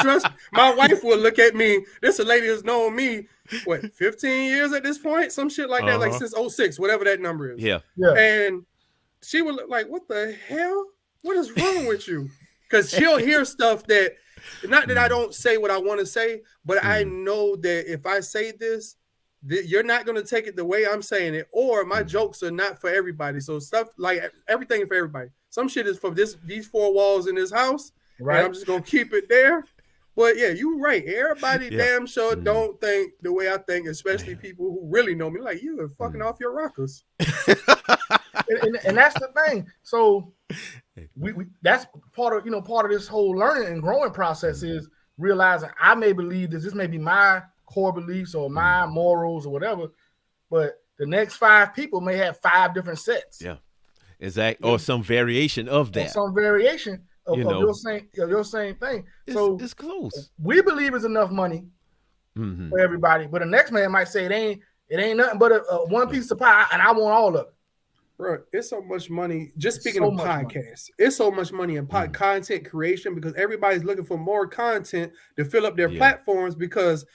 Speaker 3: Trust, my wife will look at me. This a lady has known me, 15 years at this point? Some shit like that, like since 06, whatever that number is.
Speaker 1: Yeah.
Speaker 3: And she would look like, what the hell? What is wrong with you? Because she'll hear stuff that, not that I don't say what I want to say, but I know that if I say this, you're not going to take it the way I'm saying it, or my jokes are not for everybody. So stuff like everything for everybody. Some shit is for these four walls in this house, right? And I'm just going to keep it there. But yeah, you're right. Everybody damn sure don't think the way I think, especially people who really know me. Like, you are fucking off your rockers.
Speaker 2: and that's the thing. So we that's part of this whole learning and growing process is realizing I may believe this may be my core beliefs or my morals or whatever, but the next 5 people may have 5 different sets.
Speaker 1: Yeah, exactly, or some variation of that.
Speaker 2: Or some variation of your same thing. So
Speaker 1: it's close.
Speaker 2: We believe it's enough money for everybody, but the next man might say it ain't nothing but a one piece of pie, and I want all of it.
Speaker 3: Bro, it's so much money. Just speaking of podcasts, it's so much money in content creation, because everybody's looking for more content to fill up their platforms, because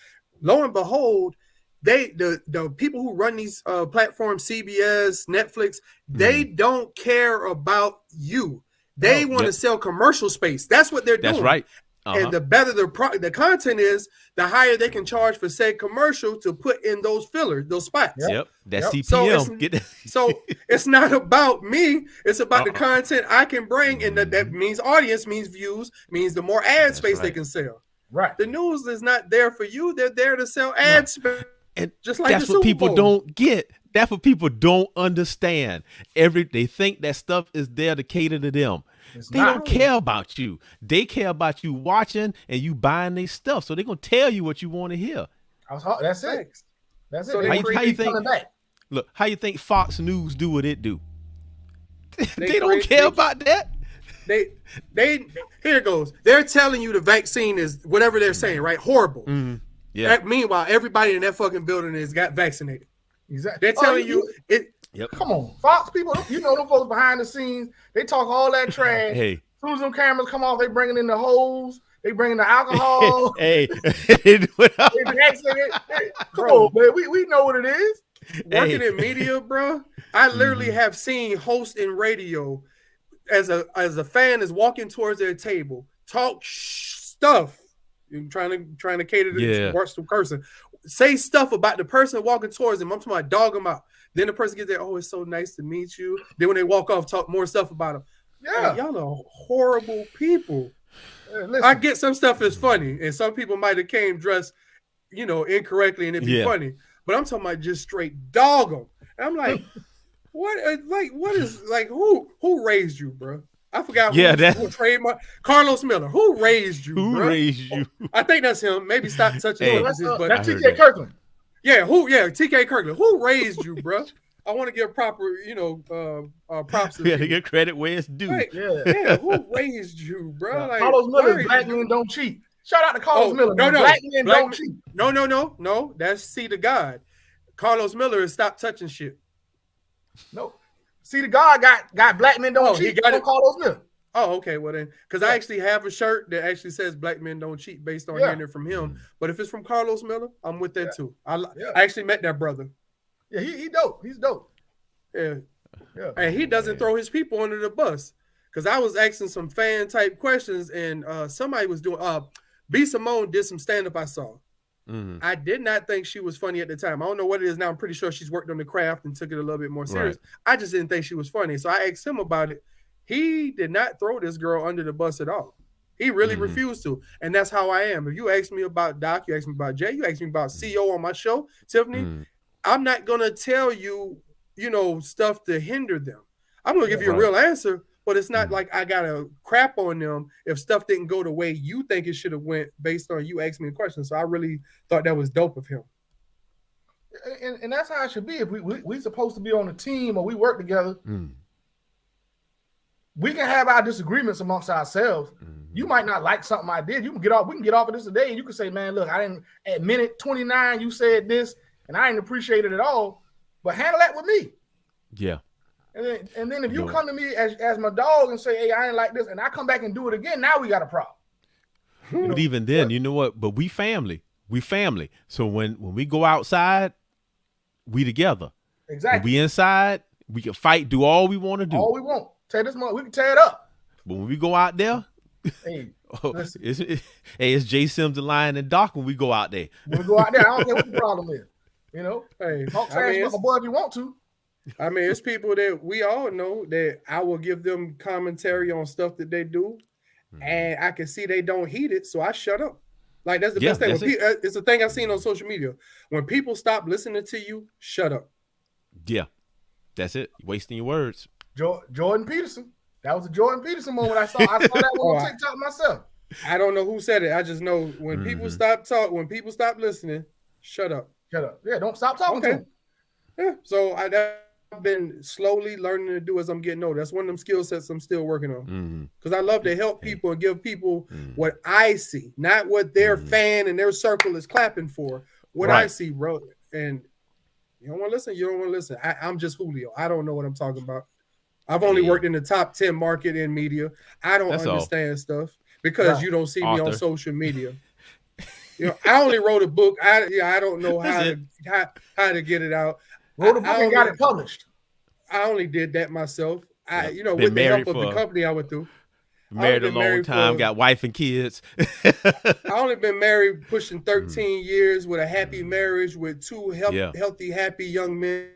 Speaker 3: lo and behold, the people who run these platforms, CBS, Netflix, they don't care about you. They want to sell commercial space. That's what they're doing.
Speaker 1: That's right.
Speaker 3: And the better the content is, the higher they can charge for said commercial to put in those fillers, those spots.
Speaker 1: Yep. That's CPM.
Speaker 3: So it's not about me. It's about the content I can bring. And that means audience, means views, means the more ad space they can sell.
Speaker 2: Right.
Speaker 3: The news is not there for you. They're there to sell ad space.
Speaker 1: And
Speaker 3: just like
Speaker 1: that's what people don't get. That's what people don't understand. They think that stuff is there to cater to them. They don't care about you. They care about you watching and you buying their stuff. So they're gonna tell you what you want to hear.
Speaker 2: That's it. That's
Speaker 1: so
Speaker 2: it.
Speaker 1: How you think? Look, how you think Fox News do what it do? They don't care about that.
Speaker 3: They here it goes. They're telling you the vaccine is whatever they're saying, right? Horrible.
Speaker 1: Yeah.
Speaker 3: Meanwhile, everybody in that fucking building has got vaccinated.
Speaker 2: Exactly.
Speaker 3: They're telling you it.
Speaker 1: Yep.
Speaker 2: Come on, Fox people. You know them folks behind the scenes. They talk all that trash.
Speaker 1: Hey.
Speaker 2: As soon as them cameras come off, they bringing in the hose. They bringing the alcohol.
Speaker 1: Hey.
Speaker 2: Come on, man. We know what it is.
Speaker 3: working in media, bro, I literally have seen hosts in radio as a fan is walking towards their table, talk stuff. I'm trying to cater to watch some cursing. Say stuff about the person walking towards them. I'm talking about dog them out. Then the person gets there, oh, it's so nice to meet you. Then when they walk off, talk more stuff about them. Yeah, like, y'all are horrible people. I get some stuff is funny, and some people might have came dressed, incorrectly, and it'd be funny. But I'm talking about just straight dog them. And I'm like, what is who raised you, bro? I forgot who trademark Carlos Miller. Who raised you?
Speaker 1: Who raised you?
Speaker 3: I think that's him. Maybe stop touching.
Speaker 2: That's TK Kirkland.
Speaker 3: Yeah, TK Kirkland. Who raised you, bro? I want to give proper, props.
Speaker 1: Yeah, to get credit where it's due.
Speaker 3: Right. Yeah. Who raised you, bro? Like,
Speaker 2: Carlos Miller, black men don't cheat. Shout out to Carlos Miller. No, black men don't cheat.
Speaker 3: No. That's C to God. Carlos Miller is stop touching shit.
Speaker 2: No. See, the God got black men don't cheat. He got it. Carlos Miller.
Speaker 3: Oh, okay. Well then, because I actually have a shirt that actually says "Black men don't cheat" based on hearing it from him. But if it's from Carlos Miller, I'm with that too. I actually met that brother.
Speaker 2: Yeah, he dope. He's dope.
Speaker 3: Yeah. And he doesn't throw his people under the bus. Because I was asking some fan type questions, and somebody was doing. B. Simone did some stand up I saw. Mm-hmm. I did not think she was funny at the time. I don't know what it is now. I'm pretty sure she's worked on the craft and took it a little bit more serious. Right. I just didn't think she was funny. So I asked him about it. He did not throw this girl under the bus at all. He really refused to. And that's how I am. If you ask me about Doc, you ask me about Jay, you ask me about CEO on my show, Tiffany, I'm not going to tell you, stuff to hinder them. I'm going to give you a real answer, but it's not like I got to crap on them if stuff didn't go the way you think it should have went based on you asking me a question. So I really thought that was dope of him.
Speaker 2: And that's how it should be. If we supposed to be on a team or we work together, we can have our disagreements amongst ourselves. You might not like something I did. We can get off of this today, and you can say, man, look, I didn't at minute 29 you said this, and I didn't appreciate it at all. But handle that with me. Yeah. And then if you come to me as my dog and say, hey, I ain't like this, and I come back and do it again, now we got a problem.
Speaker 1: But even then, you know what? But we family. We family. So when we go outside, we together.
Speaker 2: Exactly.
Speaker 1: When we inside, we can fight, do all we want to do.
Speaker 2: All we want. Tear this month, we can tear it up.
Speaker 1: But when we go out there, it's Jay Sims, the Lion, and Doc when we go out there.
Speaker 2: When we go out there, I don't care what the problem is. Talk trash about my boy if you want to.
Speaker 3: I mean, it's people that we all know that I will give them commentary on stuff that they do, and I can see they don't heed it, so I shut up. Like, that's the best thing. It's a thing I've seen on social media. When people stop listening to you, shut up.
Speaker 1: Yeah, that's it. You're wasting your words.
Speaker 2: Jordan Peterson. That was a Jordan Peterson moment. I saw that one on TikTok myself.
Speaker 3: I don't know who said it. I just know when people stop talking, when people stop listening, shut up.
Speaker 2: Shut up. Yeah, don't stop talking to them.
Speaker 3: Yeah. So I've been slowly learning to do as I'm getting older. That's one of them skill sets I'm still working on. Because I love to help people and give people what I see, not what their fan and their circle is clapping for. What I see, bro. And you don't want to listen, you don't want to listen. I'm just Julio. I don't know what I'm talking about. I've only worked in the top 10 market in media. I don't understand stuff because you don't see me on social media. I only wrote a book. I don't know how to get it out.
Speaker 2: Wrote a book and got it published.
Speaker 3: I only did that myself. With the help of the company I went through.
Speaker 1: Married a long time, got wife and kids.
Speaker 3: I only been married pushing 13 years with a happy marriage with two healthy, happy young men.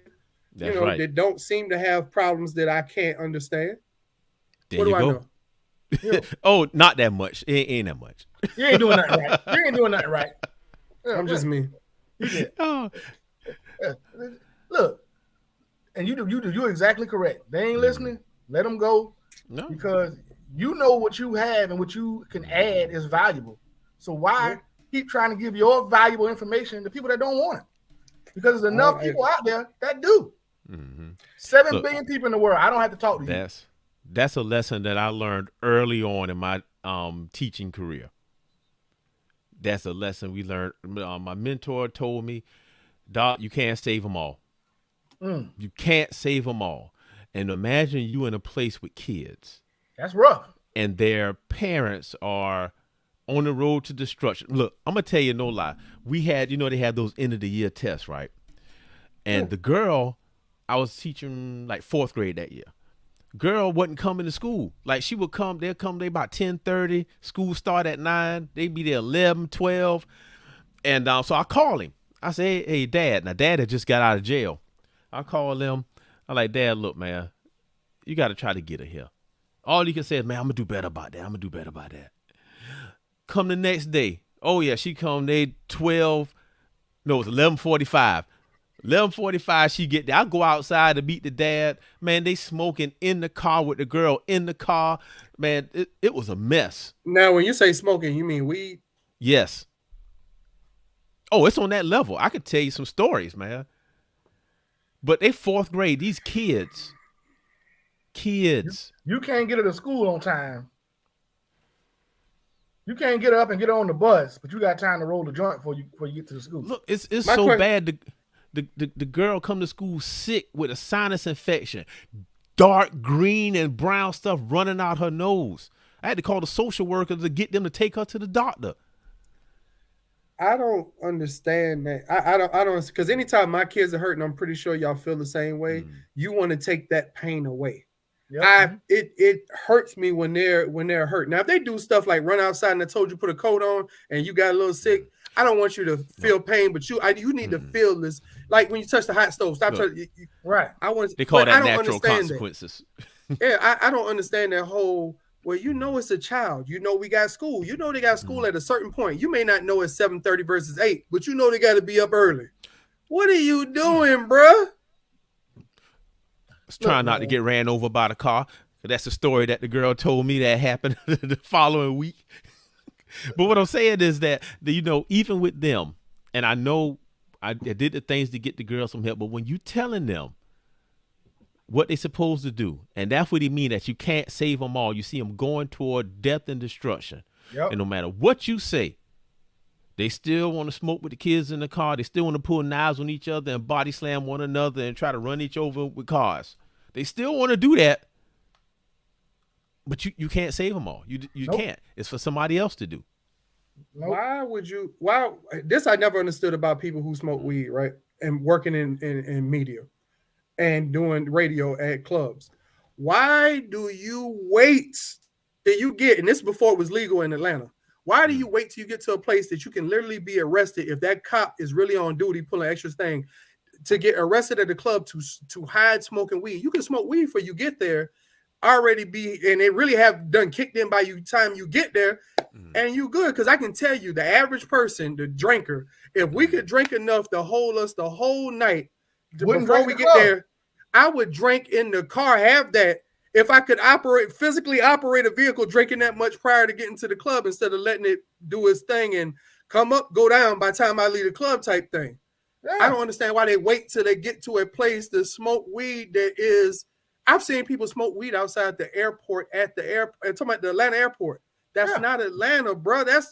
Speaker 3: That don't seem to have problems that I can't understand.
Speaker 1: There you go. Oh, not that much. It ain't that much.
Speaker 2: You ain't doing nothing right. You ain't doing nothing right.
Speaker 3: I'm just me.
Speaker 2: Look, and you're exactly correct. They ain't listening. Let them go. No. Because you know what you have and what you can add is valuable. So why keep trying to give your valuable information to people that don't want it? Because there's enough people out there that do. 7 billion people in the world. I don't have to talk to you.
Speaker 1: That's a lesson that I learned early on in my teaching career. That's a lesson we learned. My mentor told me, Doc, you can't save them all. You can't save them all. And imagine you in a place with kids.
Speaker 2: That's rough.
Speaker 1: And their parents are on the road to destruction. Look, I'm going to tell you no lie. We had, they had those end of the year tests, right? And the girl, I was teaching like 4th grade that year. Girl wasn't coming to school. Like she would come, they about 10:30. School start at 9. They'd be there 11, 12. And so I call him. I say, hey, Dad. Now, Dad had just got out of jail. I call him. I'm like, Dad, look, man, you got to try to get her here. All he can say is, man, I'm going to do better about that. Come the next day. Oh, yeah, she come. They 12. No, it's 11:45. 11:45, she get there. I go outside to meet the dad. Man, they smoking in the car with the girl in the car. Man, it was a mess.
Speaker 3: Now, when you say smoking, you mean weed?
Speaker 1: Yes. Oh, it's on that level. I could tell you some stories, man. But they 4th grade. These kids.
Speaker 2: You can't get her to school on time. You can't get her up and get her on the bus, but you got time to roll the joint before you get to the school.
Speaker 1: Look, it's so bad. The girl come to school sick with a sinus infection, dark green and brown stuff running out her nose. I had to call the social worker to get them to take her to the doctor.
Speaker 3: I don't understand that. I don't, because anytime my kids are hurting, I'm pretty sure y'all feel the same way. You want to take that pain away. Yep. It hurts me when they're hurt. Now, if they do stuff like run outside and I told you put a coat on and you got a little sick, I don't want you to feel pain, but you need to feel this. Like when you touch the hot stove, stop touching.
Speaker 2: Right.
Speaker 1: They call that natural consequences.
Speaker 3: Yeah, I don't understand that whole. Well, it's a child. We got school. They got school at a certain point. You may not know it's 7:30 versus 8, but they got to be up early. What are you doing, bruh?
Speaker 1: Trying not to get ran over by the car. That's the story that the girl told me that happened the following week. But what I'm saying is that, even with them, and I know I did the things to get the girls some help, but when you telling them what they supposed to do, and that's what he mean, that you can't save them all. You see them going toward death and destruction. Yep. And no matter what you say, they still want to smoke with the kids in the car. They still want to pull knives on each other and body slam one another and try to run each over with cars. They still want to do that, but you can't save them all. You can't. It's for somebody else to do.
Speaker 2: Nope.
Speaker 3: Why this I never understood about people who smoke weed, right? And working in media and doing radio at clubs. Why do you wait till you get, and this is before it was legal in Atlanta, why do you wait till you get to a place that you can literally be arrested if that cop is really on duty pulling extra thing to get arrested at the club to hide smoking weed? You can smoke weed before you get there, already be, and they really have done kicked in by you time you get there, and you good. Because I can tell you, the average person, the drinker, if we could drink enough to hold us the whole night before we get there, I would drink in the car, have that. If I could physically operate a vehicle drinking that much prior to getting to the club instead of letting it do its thing and come up, go down by the time I leave the club type thing. Yeah. I don't understand why they wait till they get to a place to smoke weed that is, I've seen people smoke weed outside the airport at the airport. I'm talking about the Atlanta airport. That's not Atlanta, bro. That's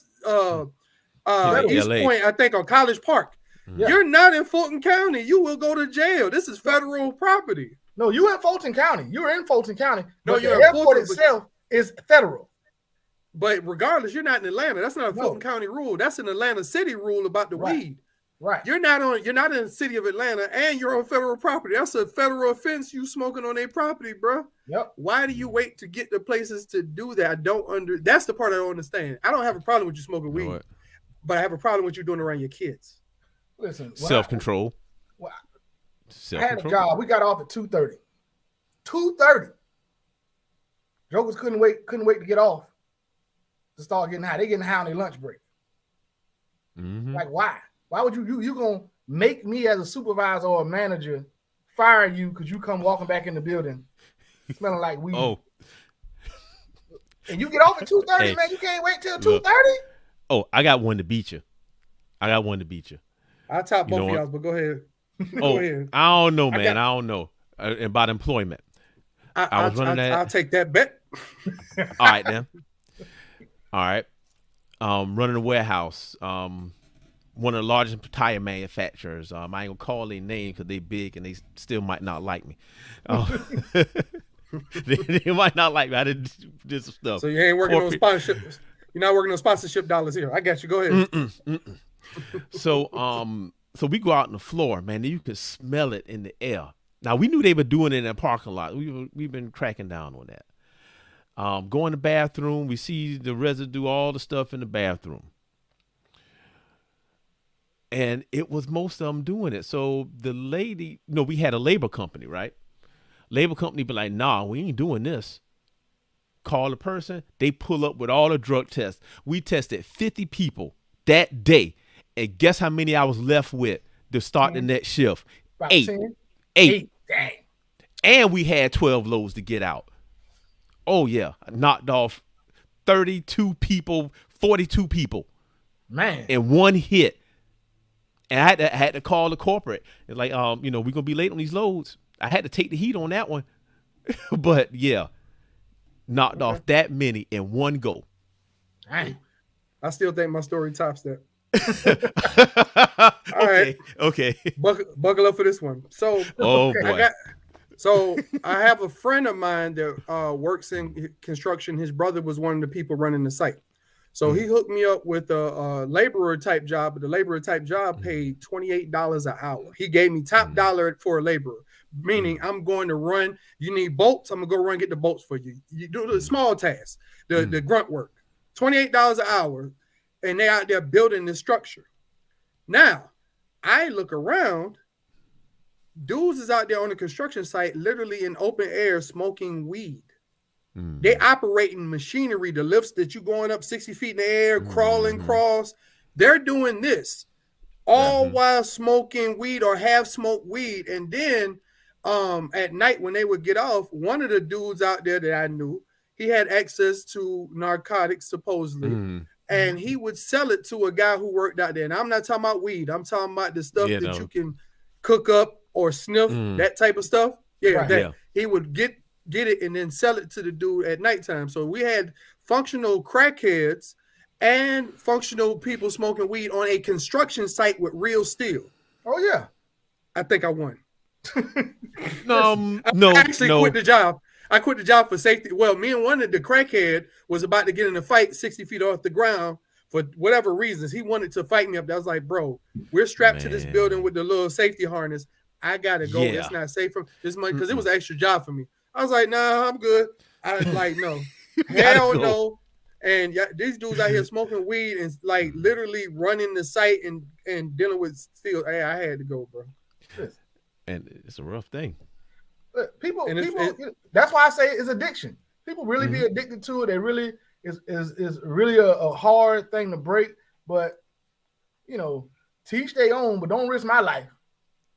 Speaker 3: East Point, I think, on College Park. Yeah. You're not in Fulton County. You will go to jail. This is federal property.
Speaker 2: No, you in Fulton County. You're in Fulton County.
Speaker 3: No,
Speaker 2: the airport itself is federal.
Speaker 3: But regardless, you're not in Atlanta. That's not a Fulton County rule. That's an Atlanta city rule about the weed.
Speaker 2: Right.
Speaker 3: You're not in the city of Atlanta, and you're on federal property. That's a federal offense. You smoking on their property, bro.
Speaker 2: Yep.
Speaker 3: Why do you wait to get the places to do that? That's the part I don't understand. I don't have a problem with you smoking weed, but I have a problem with you doing it around your kids.
Speaker 2: Listen,
Speaker 1: self-control.
Speaker 2: I had a job. We got off at 2:30. 2:30. Jokers couldn't wait to get off to start getting high. They getting high on their lunch break.
Speaker 1: Mm-hmm.
Speaker 2: Like, why? Why would you gonna make me as a supervisor or a manager fire you because you come walking back in the building smelling like weed?
Speaker 1: Oh.
Speaker 2: And you get off at 2:30, man. You can't wait till 2:30?
Speaker 1: Oh, I got one to beat you.
Speaker 3: I'll top both of y'all, but go ahead.
Speaker 1: Go ahead. I don't know, man. I don't know about employment. I was running that.
Speaker 3: I'll take that bet.
Speaker 1: All right, then. All right. Running a warehouse. One of the largest tire manufacturers. I ain't gonna call their name because they big and they still might not like me. They might not like me. I did some stuff.
Speaker 3: So you ain't working on sponsorship. You're not working on sponsorship dollars here. I got you. Go ahead.
Speaker 1: So So we go out on the floor, man, and you could smell it in the air. Now, we knew they were doing it in the parking lot. We've been cracking down on that. Go in the bathroom. We see the residue, all the stuff in the bathroom. And it was most of them doing it. So the lady, we had a labor company, right? Labor company be like, nah, we ain't doing this. Call the person. They pull up with all the drug tests. We tested 50 people that day. And guess how many I was left with to start the next shift?
Speaker 2: About
Speaker 1: 8.
Speaker 2: 10?
Speaker 1: 8.
Speaker 2: Dang.
Speaker 1: And we had 12 loads to get out. Oh, yeah. I knocked off 32 people, 42 people.
Speaker 2: Man.
Speaker 1: In one hit. And I had to call the corporate. It's like, we're going to be late on these loads. I had to take the heat on that one. But, yeah. Knocked off that many in one go.
Speaker 2: Dang.
Speaker 3: I still think my story tops that.
Speaker 1: Okay.
Speaker 3: Buckle up for this one. So,
Speaker 1: boy.
Speaker 3: I have a friend of mine that works in construction. His brother was one of the people running the site. So he hooked me up with a laborer type job, but the laborer type job paid $28 an hour. He gave me top dollar for a laborer, meaning I'm going to run. You need bolts, I'm gonna go run and get the bolts for you. You do the small tasks, the grunt work. $28 an hour, and they out there building this structure. Now, I look around, dudes is out there on the construction site, literally in open air, smoking weed. They operating machinery, the lifts that you going up 60 feet in the air, crawling, crawls. They're doing this all while smoking weed or have smoked weed. And then at night when they would get off, one of the dudes out there that I knew, he had access to narcotics supposedly. And he would sell it to a guy who worked out there. And I'm not talking about weed. I'm talking about the stuff that you can cook up or sniff, that type of stuff. He would get it and then sell it to the dude at nighttime. So we had functional crackheads and functional people smoking weed on a construction site with real steel.
Speaker 2: Oh, yeah.
Speaker 3: I think I won.
Speaker 1: No.
Speaker 3: I actually quit the job. I quit the job for safety. Well, me and one of the crackhead was about to get in a fight 60 feet off the ground for whatever reasons. He wanted to fight me up. I was like, bro, we're strapped to this building with the little safety harness. I got to go.
Speaker 1: Yeah.
Speaker 3: It's not safe for this money because it was an extra job for me. I was like, nah, I'm good. I was like, no. Hell no. And these dudes out here smoking weed and like literally running the site and dealing with steel. Hey, I had to go, bro.
Speaker 1: And it's a rough thing.
Speaker 2: People. That's why I say it's addiction. People really be addicted to it. It really is really a hard thing to break. But teach their own, but don't risk my life.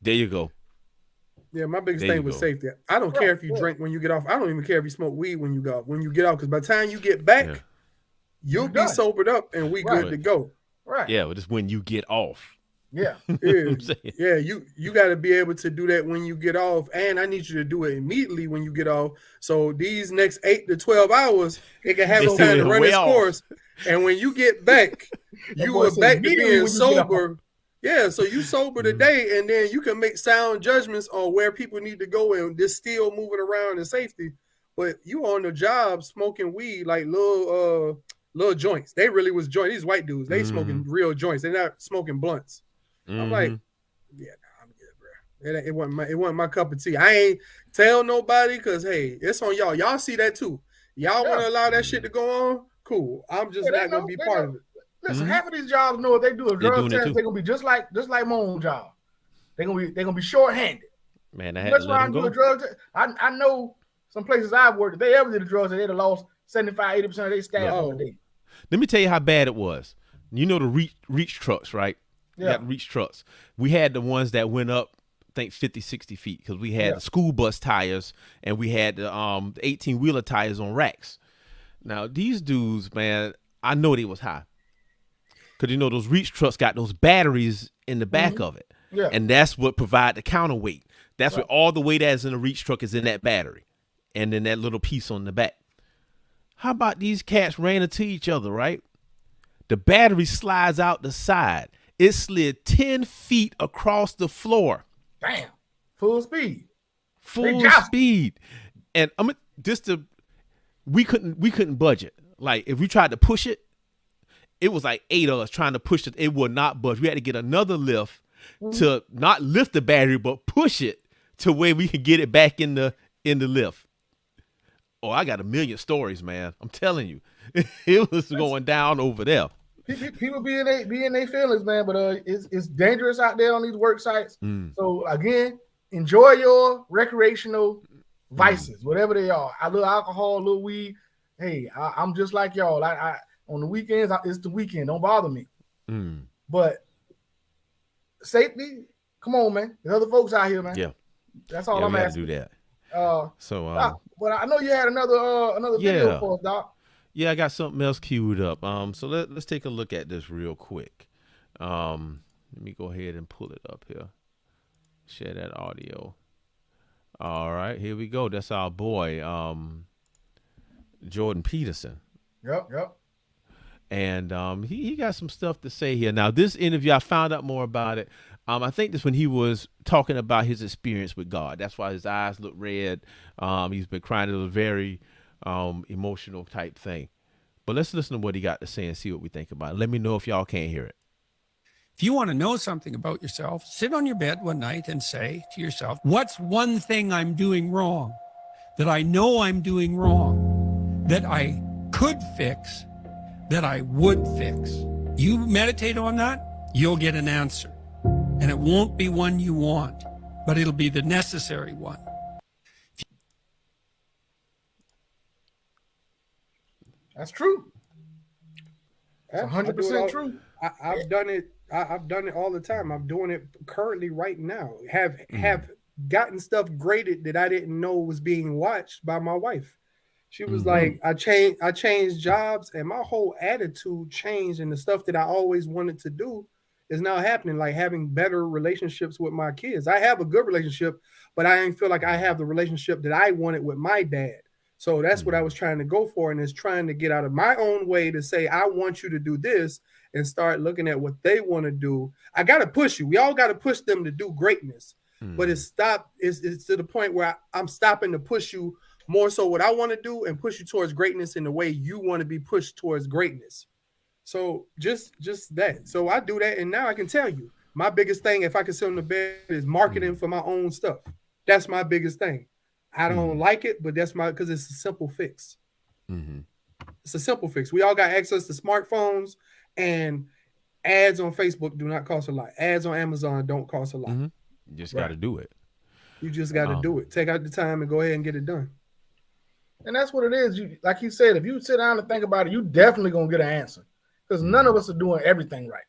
Speaker 1: There you go.
Speaker 3: Yeah, my biggest thing was safety. I don't care if you drink when you get off. I don't even care if you smoke weed when you go when you get off. Because by the time you get back, you'll be sobered up and we good to go.
Speaker 2: Right.
Speaker 1: Yeah, but it's when you get off.
Speaker 2: Yeah.
Speaker 3: Yeah, you got to be able to do that when you get off, and I need you to do it immediately when you get off. So these next 8 to 12 hours, it can have time to run its course. And when you get back, you are back to being sober. Yeah, so you sober today, and then you can make sound judgments on where people need to go and just still moving around in safety. But you on the job smoking weed like little joints. They really was joints. These white dudes, they smoking real joints. They're not smoking blunts. I'm like, yeah, nah, I'm good, bro. It wasn't my cup of tea. I ain't tell nobody because hey, it's on y'all. Y'all see that too. Y'all want to allow that shit to go on? Cool. I'm just not gonna be part of it.
Speaker 2: Listen, half of these jobs know if they do a drug test, they're gonna be just like my own job. They're gonna be short-handed.
Speaker 1: Man, I had to let them go.
Speaker 2: Do a drug test. I know some places I've worked. If they ever did a drug test, they'd have lost 75-80% of their staff on the day.
Speaker 1: Let me tell you how bad it was. You know the reach trucks, right? Yeah. Got reach trucks. We had the ones that went up, I think 50, 60 feet, because we had the school bus tires and we had the 18-wheeler tires on racks. Now these dudes, man, I know they was high. Because those reach trucks got those batteries in the back of it. Yeah. And that's what provide the counterweight. That's what all the weight that's in the reach truck is in that battery. And then that little piece on the back. How about these cats ran into each other, right? The battery slides out the side. It slid 10 feet across the floor.
Speaker 2: Damn. Full speed.
Speaker 1: Full speed. And we couldn't budget. Like if we tried to push it, it was like 8 of us trying to push it. It would not budge. We had to get another lift to not lift the battery, but push it to where we can get it back in the lift. Oh, I got a million stories, man. I'm telling you, it was going down over there.
Speaker 2: People be in their feelings, man. But it's dangerous out there on these work sites. So again, enjoy your recreational vices, whatever they are. I love alcohol, a little weed. Hey, I'm just like y'all. I on the weekends, it's the weekend. Don't bother me. But safety, come on, man. There's other folks out here, man.
Speaker 1: Yeah,
Speaker 2: that's all I'm asking.
Speaker 1: Do that. But
Speaker 2: I know you had another video for us, Doc.
Speaker 1: Yeah, I got something else queued up. So let's take a look at this real quick. Let me go ahead and pull it up here. Share that audio. All right, here we go. That's our boy, Jordan Peterson.
Speaker 2: Yep.
Speaker 1: And he got some stuff to say here. Now, this interview, I found out more about it. I think this when he was talking about his experience with God. That's why his eyes look red. He's been crying. It was a very emotional type thing. But let's listen to what he got to say and see what we think about it. Let me know if y'all can't hear it.
Speaker 4: If you want to know something about yourself, sit on your bed one night and say to yourself, what's one thing I'm doing wrong that I know I'm doing wrong that I could fix, that I would fix? You meditate on that, you'll get an answer. And it won't be one you want, but it'll be the necessary one.
Speaker 2: That's true. That's 100% true.
Speaker 3: I've done it. I've done it all the time. I'm doing it currently right now. Have gotten stuff graded that I didn't know was being watched by my wife. She was like, I changed jobs, and my whole attitude changed, and the stuff that I always wanted to do is now happening, like having better relationships with my kids. I have a good relationship, but I didn't feel like I have the relationship that I wanted with my dad. So that's what I was trying to go for, and is trying to get out of my own way to say, I want you to do this, and start looking at what they want to do. I got to push you. We all got to push them to do greatness, but it's to the point where I'm stopping to push you more so what I want to do and push you towards greatness in the way you want to be pushed towards greatness. So just that. So I do that, and now I can tell you my biggest thing, if I can sit on the bed, is marketing for my own stuff. That's my biggest thing. I don't like it, but that's because it's a simple fix. It's a simple fix. We all got access to smartphones, and ads on Facebook do not cost a lot. Ads on Amazon don't cost a lot.
Speaker 1: You just got to do it.
Speaker 3: You just got to do it. Take out the time and go ahead and get it done.
Speaker 2: And that's what it is. Like you said, if you sit down and think about it, you definitely gonna get an answer. Because none of us are doing everything right.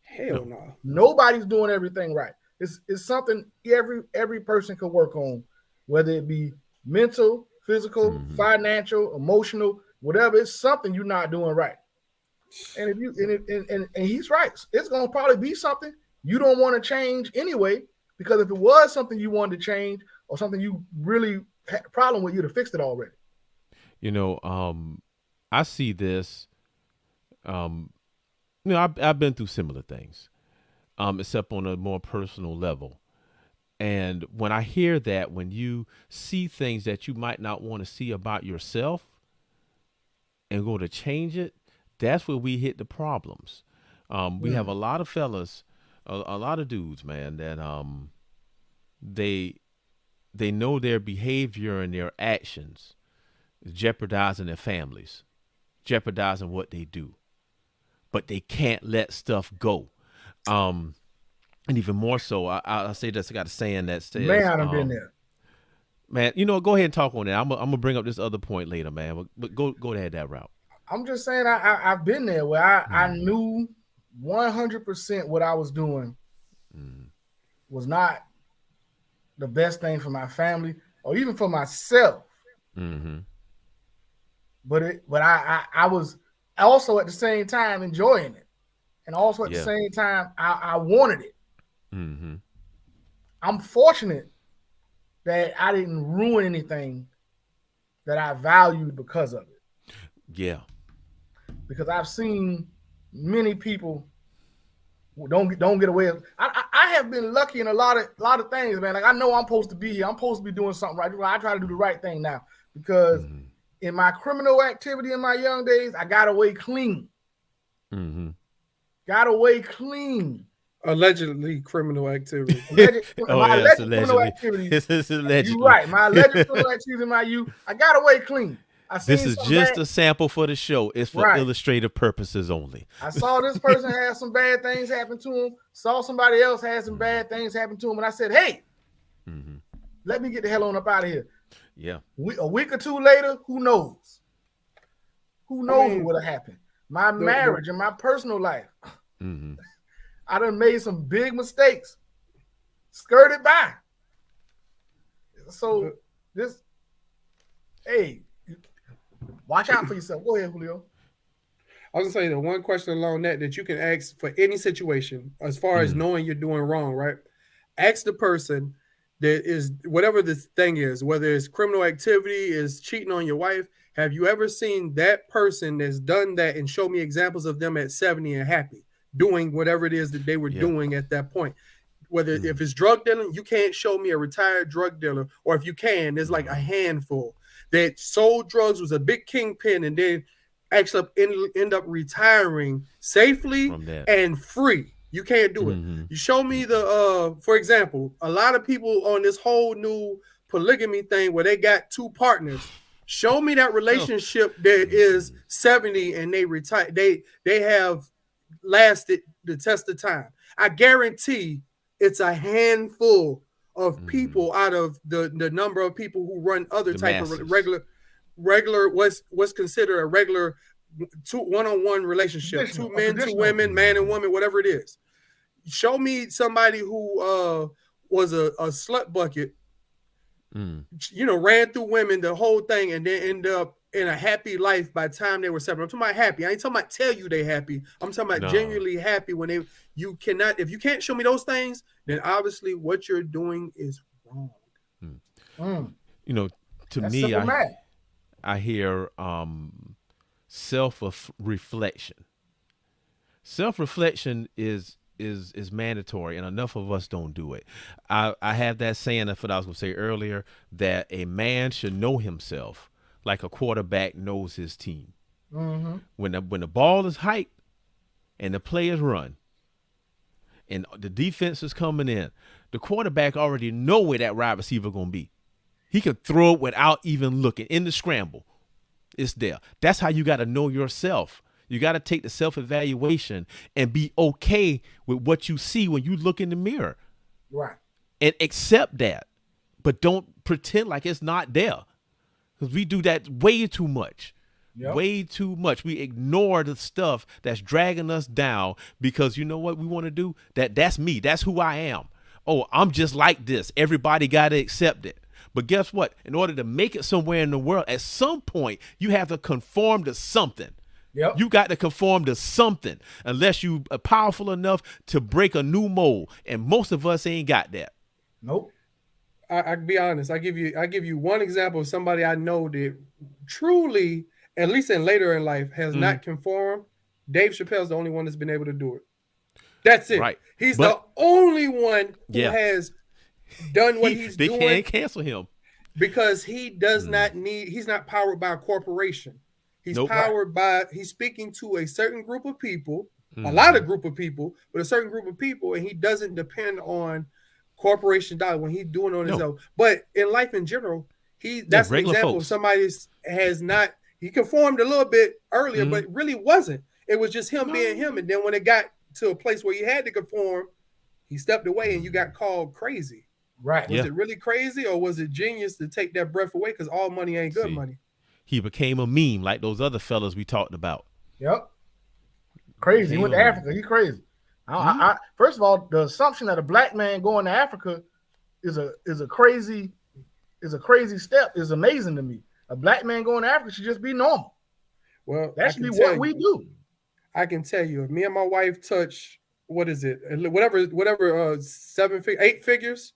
Speaker 3: Hell no.
Speaker 2: Nobody's doing everything right. It's something every person can work on, whether it be mental, physical, financial, emotional, whatever. It's something you're not doing right. And if you and he's right, it's gonna probably be something you don't want to change anyway. Because if it was something you wanted to change or something you really had a problem with, you'd have fixed it already.
Speaker 1: I see this. I've been through similar things, except on a more personal level. And when I hear that, when you see things that you might not want to see about yourself and go to change it, that's where we hit the problems. We have a lot of fellas, a lot of dudes, man, that they know their behavior and their actions is jeopardizing their families, jeopardizing what they do, but they can't let stuff go. And even more so, I say this, I got a saying that says,
Speaker 2: man, I've been there.
Speaker 1: Man, go ahead and talk on that. I'm gonna bring up this other point later, man. But go ahead that route.
Speaker 2: I'm just saying I've been there where I knew 100% what I was doing was not the best thing for my family or even for myself. But I was also at the same time enjoying it, and also at the same time I wanted it. I'm fortunate that I didn't ruin anything that I valued because of it.
Speaker 1: Yeah.
Speaker 2: Because I've seen many people who don't get away. I have been lucky in a lot of things, man. Like I know I'm supposed to be here. I'm supposed to be doing something right. I try to do the right thing now because in my criminal activity in my young days, I got away clean. Got away clean.
Speaker 3: Allegedly criminal activity.
Speaker 1: Oh
Speaker 2: My
Speaker 1: yes,
Speaker 2: alleged criminal
Speaker 1: allegedly.
Speaker 2: activity.
Speaker 1: This is
Speaker 2: You're
Speaker 1: allegedly.
Speaker 2: right. My alleged criminal activity in my youth. I got away clean. I
Speaker 1: This
Speaker 2: seen
Speaker 1: is
Speaker 2: some
Speaker 1: just
Speaker 2: bad.
Speaker 1: a sample for the show. It's for
Speaker 2: Right.
Speaker 1: illustrative purposes only.
Speaker 2: I saw this person have some bad things happen to him. Saw somebody else had some bad things happen to him, and I said, "Hey, let me get the hell on up out of here."
Speaker 1: Yeah.
Speaker 2: A week or two later, who knows? Who knows what would have happened? My marriage and my personal life. I done made some big mistakes. Skirted by. So hey, watch out for yourself. Go ahead, Julio.
Speaker 3: I was gonna say the one question along that you can ask for any situation, as far as knowing you're doing wrong, right? Ask the person that is whatever this thing is, whether it's criminal activity, is cheating on your wife. Have you ever seen that person that's done that and show me examples of them at 70 and happy doing whatever it is that they were doing at that point? Whether if it's drug dealing, you can't show me a retired drug dealer, or if you can, there's like a handful that sold drugs, was a big kingpin, and then actually end up retiring safely and free. You can't do it. You show me for example, a lot of people on this whole new polygamy thing where they got two partners. Show me that relationship that is 70 and they retire. They have lasted the test of time. I guarantee it's a handful of people out of the number of people who run other type of regular what's considered a regular one-on-one relationship, two men, two women, man and woman, whatever it is. Show me somebody who was a slut bucket, ran through women the whole thing, and then end up in a happy life by the time they were separate. I'm talking about happy. I ain't talking about tell you they happy. I'm talking about genuinely happy when if you can't show me those things, then obviously what you're doing is wrong.
Speaker 1: To me, I hear self-reflection. Self-reflection is mandatory, and enough of us don't do it. I have that saying, that's what I was going to say earlier, that a man should know himself like a quarterback knows his team. When the ball is hiked and the players run and the defense is coming in, the quarterback already know where that wide receiver going to be. He could throw it without even looking. In the scramble, it's there. That's how you got to know yourself. You got to take the self-evaluation and be okay with what you see when you look in the mirror.
Speaker 2: Right.
Speaker 1: And accept that. But don't pretend like it's not there. Because we do that way too much. Way too much. We ignore the stuff that's dragging us down because you know what we want to do? That's me. That's who I am. Oh, I'm just like this. Everybody got to accept it. But guess what? In order to make it somewhere in the world, at some point, you have to conform to something. You got to conform to something unless you are powerful enough to break a new mold. And most of us ain't got that.
Speaker 2: Nope.
Speaker 3: I be honest. I give you one example of somebody I know that truly, at least in later in life, has not conformed. Dave Chappelle's the only one that's been able to do it. That's it.
Speaker 1: Right.
Speaker 3: He's the only one who has done what he's doing.
Speaker 1: They can't cancel him
Speaker 3: because he does not need. He's not powered by a corporation. He's powered by. He's speaking to a certain group of people, a lot of group of people, but a certain group of people, and he doesn't depend on corporation dollar when he's doing it on his own. But in life in general, that's an example of somebody has not. He conformed a little bit earlier, but really wasn't. It was just him being him, and then when it got to a place where he had to conform, he stepped away, and you got called crazy.
Speaker 2: Right?
Speaker 3: Was it really crazy, or was it genius to take that breath away? Because all money ain't good money.
Speaker 1: He became a meme like those other fellas we talked about.
Speaker 2: Yep. Crazy. He went to Africa. He's crazy. First of all, the assumption that a black man going to Africa is a crazy step is amazing to me. A black man going to Africa should just be normal.
Speaker 3: Well,
Speaker 2: that should be what we do.
Speaker 3: I can tell you, if me and my wife touch, what is it? Whatever, 8 figures,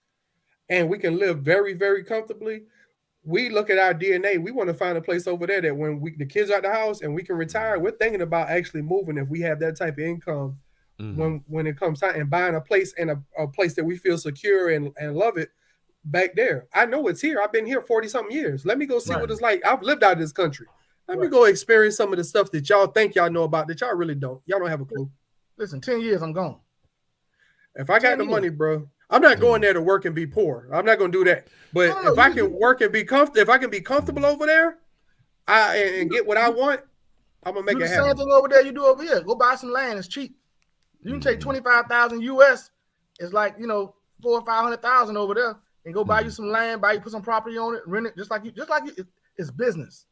Speaker 3: and we can live very, very comfortably. We look at our DNA. We want to find a place over there that when the kids are at the house and we can retire, we're thinking about actually moving if we have that type of income when it comes time, and buying a place and a place that we feel secure and love it back there. I know it's here. I've been here 40-something years. Let me go see what it's like. I've lived out of this country. Let me go experience some of the stuff that y'all think y'all know about that y'all really don't. Y'all don't have a clue.
Speaker 2: Listen, 10 years, I'm gone.
Speaker 3: If I got the money, bro, I'm not going there to work and be poor. I'm not going to do that. But if I can work and be comfortable, if I can be comfortable over there, and get what I want, I'm gonna make it happen.
Speaker 2: Same thing over there you do over here. Go buy some land. It's cheap. You can take 25,000 US. It's like, you know, 400,000 or 500,000 over there, and go buy you some land, put some property on it, rent it, just like it's business.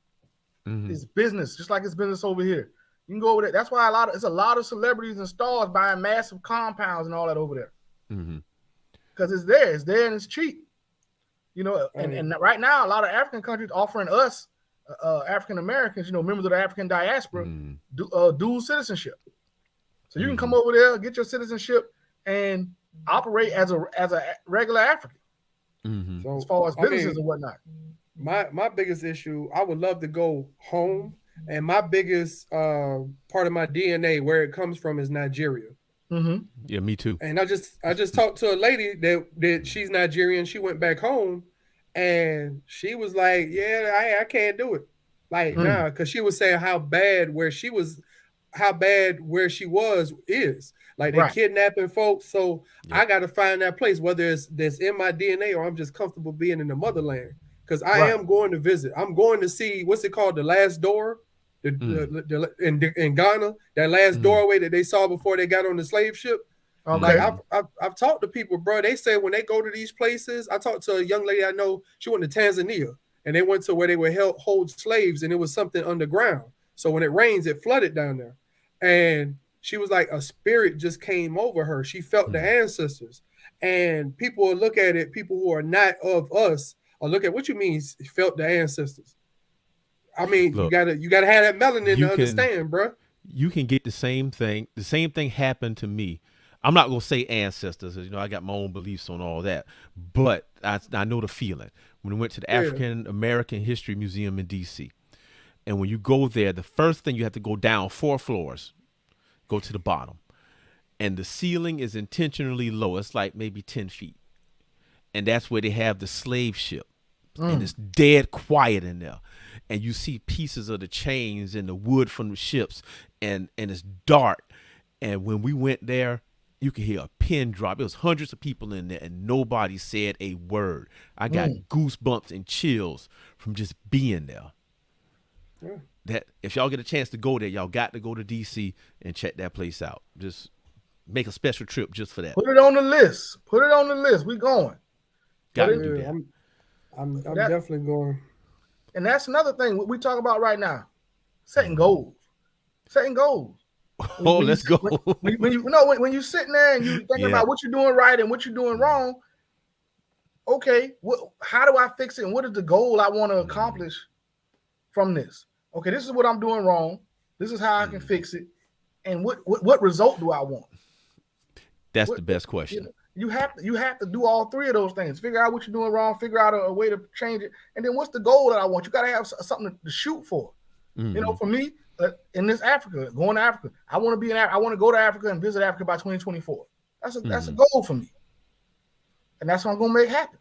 Speaker 2: It's business, just like it's business over here. You can go over there. That's why it's a lot of celebrities and stars buying massive compounds and all that over there. Because it's there and it's cheap. You know, and right now a lot of African countries offering us African Americans, you know, members of the African diaspora, dual citizenship. So you can come over there, get your citizenship, and operate as a regular African. So as far as businesses and whatnot.
Speaker 3: My biggest issue, I would love to go home, and my biggest part of my DNA, where it comes from, is Nigeria.
Speaker 1: Yeah, me too.
Speaker 3: And I just talked to a lady that she's Nigerian. She went back home, and she was like, "Yeah, I can't do it." Like, nah, because she was saying how bad where she was is. Like, they're kidnapping folks. So I got to find that place, whether that's in my DNA or I'm just comfortable being in the motherland. Because I am going to visit. I'm going to see, what's it called, the last door in Ghana, that last doorway that they saw before they got on the slave ship.
Speaker 2: Okay.
Speaker 3: Like, I've talked to people, bro. They say when they go to these places, I talked to a young lady I know. She went to Tanzania, and they went to where they would hold slaves, and it was something underground. So when it rains, it flooded down there. And she was like, a spirit just came over her. She felt the ancestors. And people will look at it, people who are not of us, or look at what you mean felt the ancestors. I mean, look, you gotta have that melanin to understand, bro.
Speaker 1: You can get the same thing. The same thing happened to me. I'm not gonna say ancestors, you know, I got my own beliefs on all that, but I know the feeling. When we went to the African American History Museum in DC, and when you go there, the first thing you have to go down 4 floors, go to the bottom, and the ceiling is intentionally low. It's like maybe 10 feet, and that's where they have the slave ship, and it's dead quiet in there, and you see pieces of the chains and the wood from the ships, and it's dark. And when we went there, you could hear a pin drop. It was hundreds of people in there, and nobody said a word. I got goosebumps and chills from just being there. That if y'all get a chance to go there, y'all got to go to DC and check that place out. Just make a special trip just for that.
Speaker 2: Put it on the list. We going.
Speaker 1: Got to do that.
Speaker 3: I'm definitely going.
Speaker 2: And that's another thing we talk about right now: setting goals.
Speaker 1: Let's go.
Speaker 2: When you're sitting there and you're thinking about what you're doing right and what you're doing wrong, okay, how do I fix it? And what is the goal I want to accomplish from this? Okay, this is what I'm doing wrong. This is how I can fix it. And what result do I want?
Speaker 1: That's the best question.
Speaker 2: You have to do all 3 of those things. Figure out what you're doing wrong, figure out a way to change it. And then what's the goal that I want? You got to have something to shoot for. You know, for me, in this going to Africa, I want to go to Africa and visit Africa by 2024. That's a goal for me. And that's what I'm going to make happen.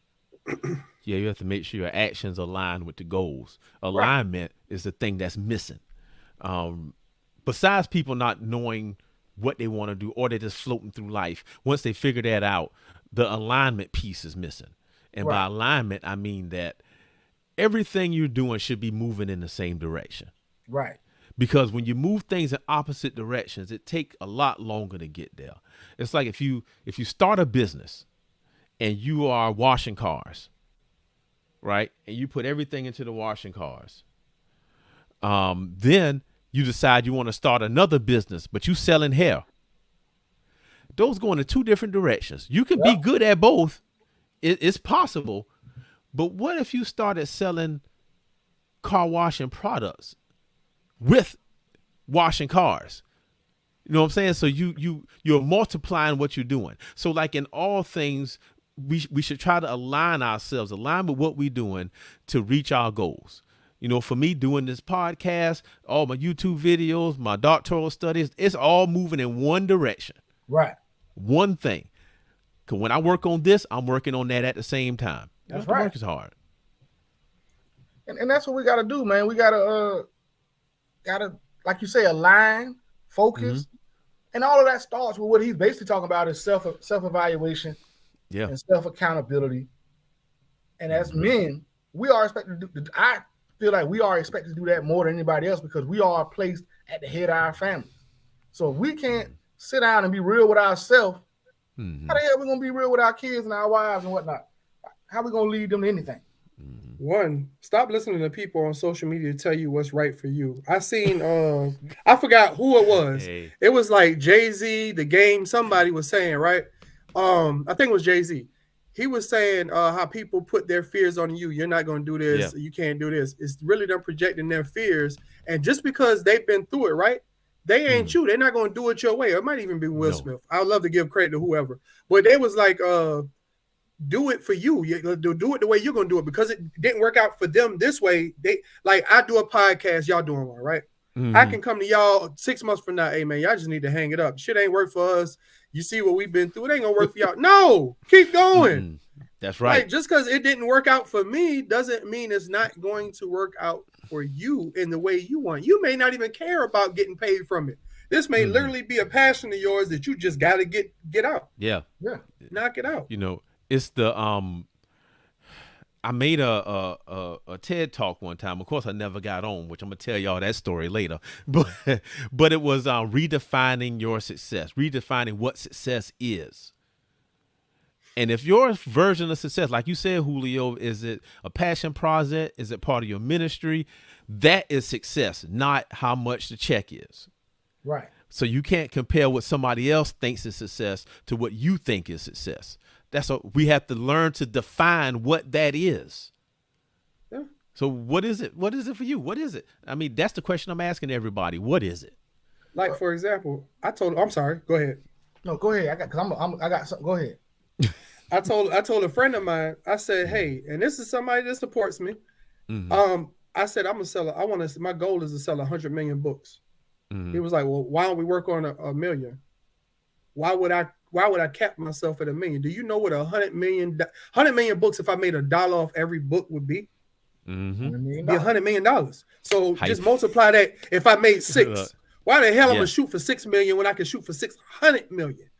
Speaker 1: Yeah, you have to make sure your actions align with the goals. Alignment is the thing that's missing. Besides people not knowing what they want to do, or they're just floating through life. Once they figure that out, the alignment piece is missing. And by alignment, I mean that everything you're doing should be moving in the same direction.
Speaker 2: Right.
Speaker 1: Because when you move things in opposite directions, it takes a lot longer to get there. It's like if you start a business and you are washing cars, right? And you put everything into the washing cars. Then you decide you want to start another business, but you selling hair. Those go in 2 different directions. You can be good at both. It's possible. But what if you started selling car washing products with washing cars? You know what I'm saying? So you're multiplying what you're doing. So like in all things, we should try to align with what we're doing to reach our goals. You know, for me, doing this podcast, all my YouTube videos, my doctoral studies, it's all moving in one direction.
Speaker 2: Right.
Speaker 1: One thing. Because when I work on this, I'm working on that at the same time.
Speaker 2: That's right.
Speaker 1: Work is hard.
Speaker 2: And that's what we got to do, man. We got to, like you say, align, focus, And all of that starts with what he's basically talking about is self-evaluation and self-accountability. And as men, we are expected to do, I feel like we are expected to do that more than anybody else because we are placed at the head of our family. So if we can't sit down and be real with ourselves, how the hell are we going to be real with our kids and our wives and whatnot? How are we going to lead them to anything?
Speaker 3: One, stop listening to people on social media tell you what's right for you. I seen, I forgot who it was. Hey. It was like Jay-Z, The Game. Somebody was saying, right? I think it was Jay-Z. He was saying how people put their fears on you. You're not going to do this. Yeah. You can't do this. It's really them projecting their fears. And just because they've been through it, right? They ain't you. They're not going to do it your way. It might even be Will Smith. I would love to give credit to whoever. But they was like, do it for you. Do it the way you're going to do it because it didn't work out for them this way. They like I do a podcast, y'all doing one, right? I can come to y'all 6 months from now. Hey, man, y'all just need to hang it up. Shit ain't work for us. You see what we've been through. It ain't going to work for y'all. No, keep going.
Speaker 1: That's right.
Speaker 3: Like, just because it didn't work out for me doesn't mean it's not going to work out for you in the way you want. You may not even care about getting paid from it. This may literally be a passion of yours that you just got to get out.
Speaker 1: Yeah.
Speaker 3: Knock it out.
Speaker 1: You know, it's the I made a TED talk one time. Of course, I never got on, which I'm gonna tell y'all that story later. But it was redefining your success, redefining what success is. And if your version of success, like you said, Julio, is it a passion project? Is it part of your ministry? That is success, not how much the check is.
Speaker 2: Right.
Speaker 1: So you can't compare what somebody else thinks is success to what you think is success. That's what we have to learn to define what that is. Yeah. So what is it? What is it for you? What is it? I mean, that's the question I'm asking everybody. What is it?
Speaker 3: Like, for example, I'm sorry. Go ahead.
Speaker 2: No, go ahead. I got something. Go ahead.
Speaker 3: I told a friend of mine, I said, hey, and this is somebody that supports me. I said, I'm gonna sell my goal is to sell 100 million books. He was like, well, why don't we work on a million? Why would I cap myself at $1 million? Do you know what 100 million books, if I made $1 off every book would be? Be $100 million. So just multiply that. If I made 6, why the hell I'm gonna shoot for 6 million when I can shoot for 600 million?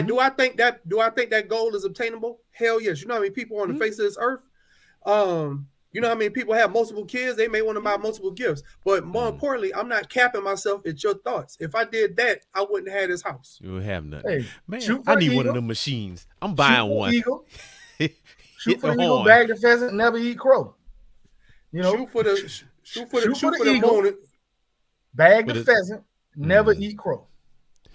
Speaker 3: Do I think that goal is obtainable? Hell yes. You know how many people on the face of this earth? You know how many people have multiple kids? They may want to buy multiple gifts. But more importantly, I'm not capping myself at your thoughts. If I did that, I wouldn't have this house.
Speaker 1: You would have nothing. Hey, man, I need one of them machines. I'm buying one.
Speaker 2: Shoot for the eagle, bag the pheasant, never eat crow. You know,
Speaker 3: shoot for the
Speaker 2: eagle,
Speaker 3: moon,
Speaker 2: bag the pheasant, never eat crow.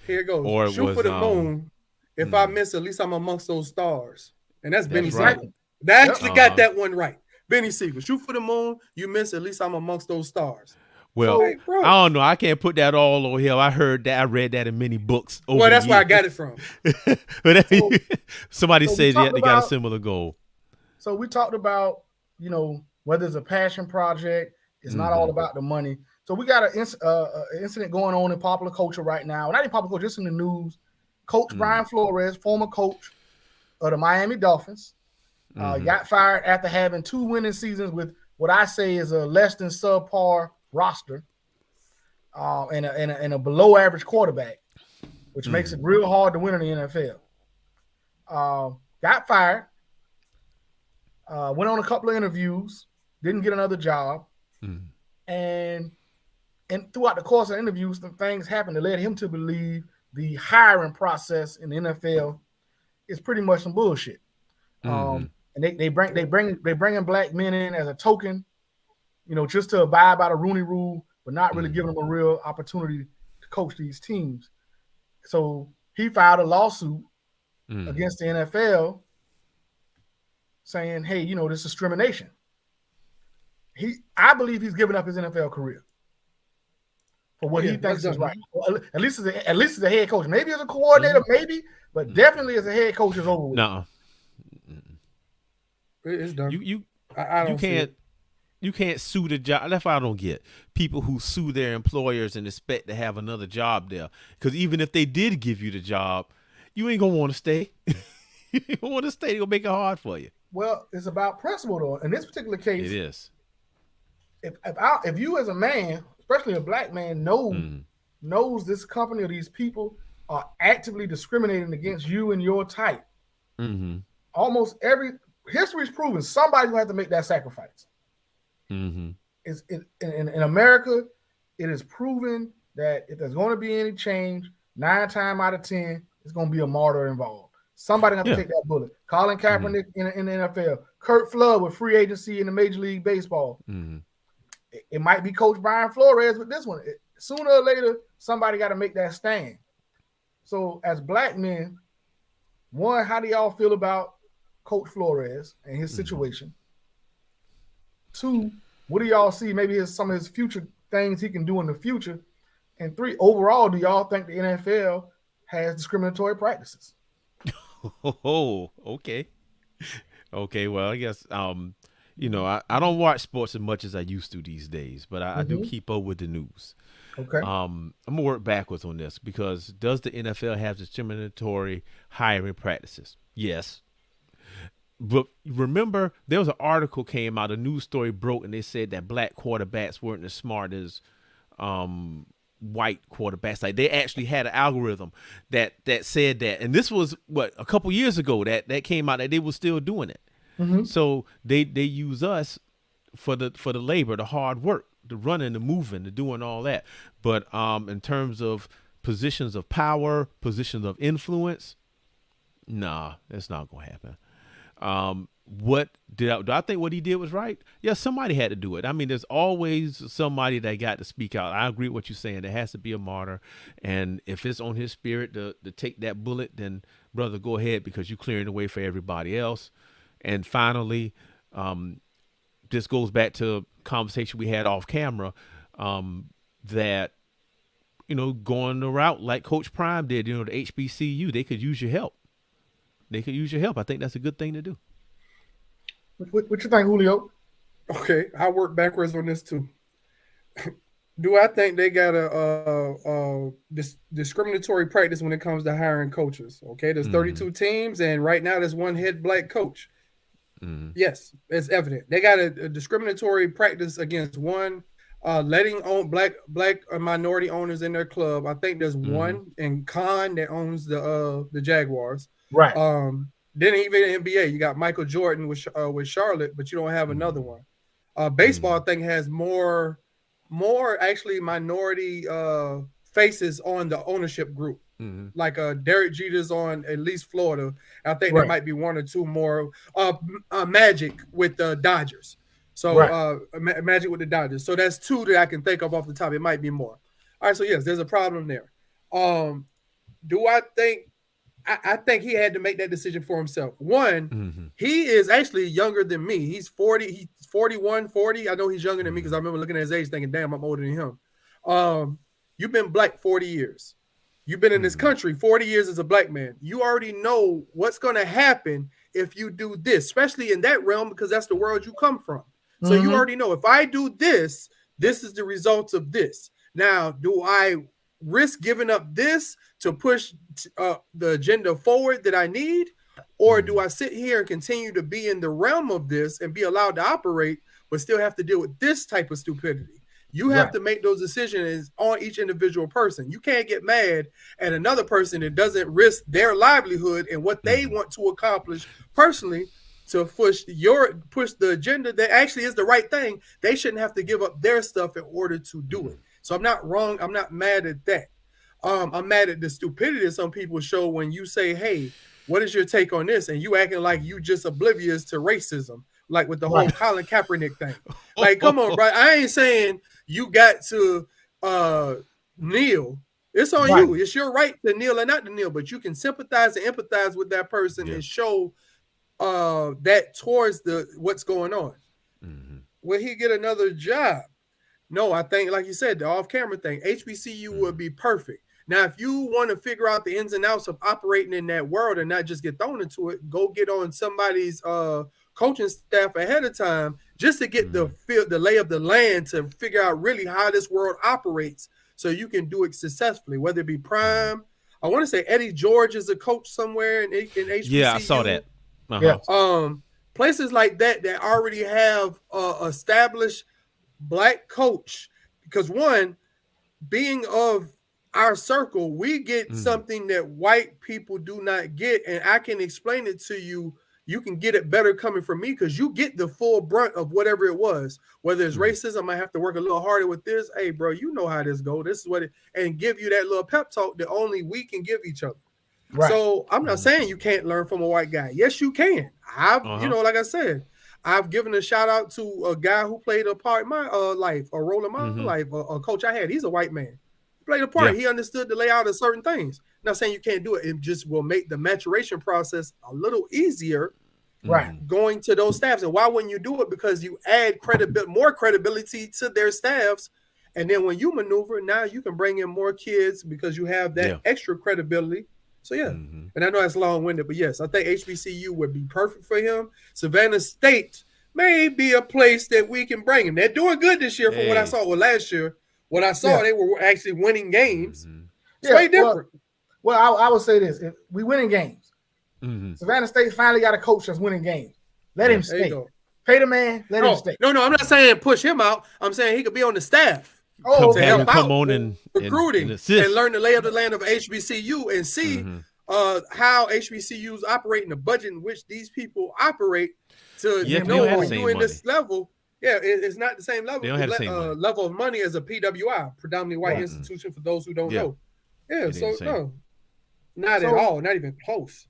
Speaker 3: Here it goes. Or shoot for the moon. If I miss, at least I'm amongst those stars. And that's Benny Siegel. That actually got that one right. Benny Siegel. Shoot for the moon. You miss, at least I'm amongst those stars.
Speaker 1: Well, so, I don't know. I can't put that all over here. I heard that. I read that in many books.
Speaker 3: Well, that's where I got it from.
Speaker 1: But somebody said they got a similar goal.
Speaker 2: So we talked about, you know, whether it's a passion project, it's not all about the money. So we got an incident going on in popular culture right now. Not in popular culture, just in the news. Coach Brian Flores, former coach of the Miami Dolphins, got fired after having 2 winning seasons with what I say is a less than subpar roster and a below average quarterback, which makes it real hard to win in the NFL. Got fired, went on a couple of interviews, didn't get another job, and throughout the course of interviews, some things happened that led him to believe the hiring process in the NFL is pretty much some bullshit. And they bringing black men in as a token, you know, just to abide by the Rooney Rule, but not really giving them a real opportunity to coach these teams. So he filed a lawsuit against the NFL saying, hey, you know, this is discrimination. I believe he's giving up his NFL career for what he thinks is right. Well, at least as a head coach. Maybe as a coordinator, maybe, but definitely as a head coach is over with.
Speaker 1: No.
Speaker 3: It's done.
Speaker 1: You can't sue the job. That's why I don't get people who sue their employers and expect to have another job there. Because even if they did give you the job, you ain't gonna want to stay. You don't want to stay. They're gonna make it hard for you.
Speaker 2: Well, it's about principle, though. In this particular case,
Speaker 1: it is.
Speaker 2: If you as a man, especially a black man, knows this company or these people are actively discriminating against you and your type.
Speaker 1: Mm-hmm.
Speaker 2: Almost every history is proven somebody's gonna have to make that sacrifice.
Speaker 1: Mm-hmm.
Speaker 2: In America, it is proven that if there's going to be any change, 9 times out of 10, it's going to be a martyr involved. Somebody got to
Speaker 1: Yeah.
Speaker 2: take that bullet. Colin
Speaker 1: Mm-hmm.
Speaker 2: Kaepernick in the NFL, Kurt Flood with free agency in the Major League Baseball.
Speaker 1: Mm-hmm.
Speaker 2: It might be Coach Brian Flores with this one. Sooner or later, somebody got to make that stand. So, as black men, one, how do y'all feel about Coach Flores and his situation? Two, what do y'all see? Maybe some of his future things he can do in the future. And three, overall, do y'all think the NFL has discriminatory practices?
Speaker 1: Oh, okay. Okay, well, I guess I don't watch sports as much as I used to these days, but I do keep up with the news.
Speaker 2: Okay.
Speaker 1: I'm gonna work backwards on this because does the NFL have discriminatory hiring practices? Yes. But remember, there was an article came out, a news story broke, and they said that black quarterbacks weren't as smart as white quarterbacks. Like they actually had an algorithm that said that, and this was what a couple years ago that came out that they were still doing it.
Speaker 2: Mm-hmm.
Speaker 1: So they use us for the labor, the hard work, the running, the moving, the doing all that. But in terms of positions of power, positions of influence, nah, that's not gonna happen. What do I think what he did was right? Yeah, somebody had to do it. I mean, there's always somebody that got to speak out. I agree with what you're saying. There has to be a martyr. And if it's on his spirit to take that bullet, then brother, go ahead because you're clearing the way for everybody else. And finally, this goes back to a conversation we had off camera, that, going the route like Coach Prime did, the HBCU, they could use your help. They could use your help. I think that's a good thing to do.
Speaker 2: What you think, Julio?
Speaker 3: Okay, I work backwards on this too. Do I think they got a discriminatory practice when it comes to hiring coaches? Okay, there's 32 teams, and right now there's one head black coach. Yes, it's evident. They got a discriminatory practice against one, letting own black minority owners in their club. I think there's one in Khan that owns the Jaguars.
Speaker 2: Right.
Speaker 3: Then even in NBA, you got Michael Jordan with Charlotte, but you don't have another one. Baseball, I think, has more actually minority faces on the ownership group. Like Derek Jeter's on at least Florida. I think there might be one or two more. Magic with the Dodgers. So Magic with the Dodgers. So that's two that I can think of off the top. It might be more. All right, so yes, there's a problem there. Do I think I think he had to make that decision for himself. One, he is actually younger than me. He's 40, he's 41, 40. I know he's younger than me because I remember looking at his age thinking, damn, I'm older than him. You've been black 40 years. You've been in this country 40 years as a black man. You already know what's going to happen if you do this, especially in that realm because that's the world you come from. So you already know if I do this, this is the results of this. Now, do I risk giving up this to push the agenda forward that I need? Or do I sit here and continue to be in the realm of this and be allowed to operate, but still have to deal with this type of stupidity? You have to make those decisions on each individual person. You can't get mad at another person that doesn't risk their livelihood and what they want to accomplish personally to push the agenda that actually is the right thing. They shouldn't have to give up their stuff in order to do it. So I'm not wrong. I'm not mad at that. I'm mad at the stupidity that some people show when you say, hey, what is your take on this? And you acting like you just oblivious to racism, like with the whole Colin Kaepernick thing. Like, come on, bro. I ain't saying you got to kneel. It's on you. It's your right to kneel or not to kneel, but you can sympathize and empathize with that person and show that towards what's going on. Will he get another job? No, I think, like you said, the off-camera thing, HBCU would be perfect. Now, if you want to figure out the ins and outs of operating in that world and not just get thrown into it, go get on somebody's coaching staff ahead of time just to get the lay of the land to figure out really how this world operates so you can do it successfully, whether it be Prime. I want to say Eddie George is a coach somewhere in HBCU.
Speaker 1: Yeah, I saw that.
Speaker 3: Places like that already have established black coach, because one, being of our circle, we get something that white people do not get, and I can explain it to you. You can get it better coming from me because you get the full brunt of whatever it was. Whether it's racism, I have to work a little harder with this. Hey, bro, you know how this go. This is what it, and give you that little pep talk that only we can give each other. Right. So I'm not saying you can't learn from a white guy. Yes, you can. You know, like I said, I've given a shout out to a guy who played a part in my life, a role in my life, a coach I had. He's a white man. He played a part. Yeah. He understood the layout of certain things. I'm not saying you can't do it. It just will make the maturation process a little easier. Right. Going to those staffs. And why wouldn't you do it? Because you add more credibility to their staffs. And then when you maneuver, now you can bring in more kids because you have that extra credibility. So, yeah. And I know that's long-winded, but yes, I think HBCU would be perfect for him. Savannah State may be a place that we can bring him. They're doing good this year from what I saw. Well, last year, what I saw, they were actually winning games. It's way different.
Speaker 2: Well, I would say this. If we winning games, Savannah State finally got a coach that's winning games. Let him stay. Pay the man, let him stay.
Speaker 3: No, I'm not saying push him out. I'm saying he could be on the staff.
Speaker 1: Come on and
Speaker 3: recruiting and learn the lay of the land of HBCU and see how HBCUs operate and the budget in which these people operate to know when you're in this level. Yeah, it's not the same level.
Speaker 1: They don't have the same
Speaker 3: level of money as a PWI, predominantly white institution for those who don't know. Yeah, so no, not at all, not even close.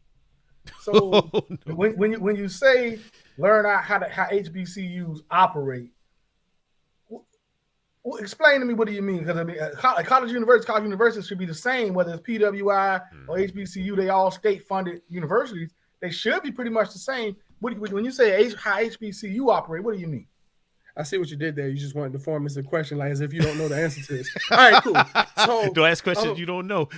Speaker 2: So when you say learn out how HBCUs operate, explain to me what do you mean? Because I mean, college universities should be the same, whether it's PWI or HBCU. They all state-funded universities. They should be pretty much the same. When you say how HBCU operate, what do you mean?
Speaker 3: I see what you did there. You just wanted to form as a question, like as if you don't know the answer to this. All right, cool. So
Speaker 1: don't ask questions you don't know.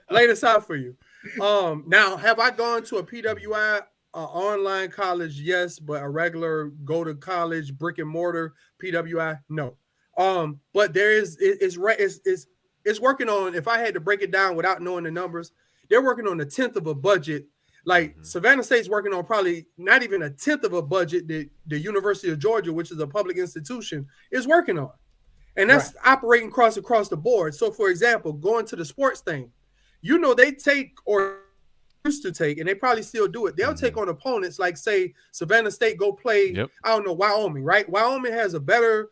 Speaker 3: Lay this out for you. Now, have I gone to a PWI online college? Yes, but a regular go to college brick and mortar PWI? No. But there is it's working on. If I had to break it down without knowing the numbers, they're working on 1/10 of a budget. Like Savannah State's working on probably not even 1/10 of a budget that the University of Georgia, which is a public institution, is working on. And that's operating across the board. So, for example, going to the sports thing, you know, they take or used to take, and they probably still do it. They'll take on opponents like, say, Savannah State go play, I don't know, Wyoming, right? Wyoming has a better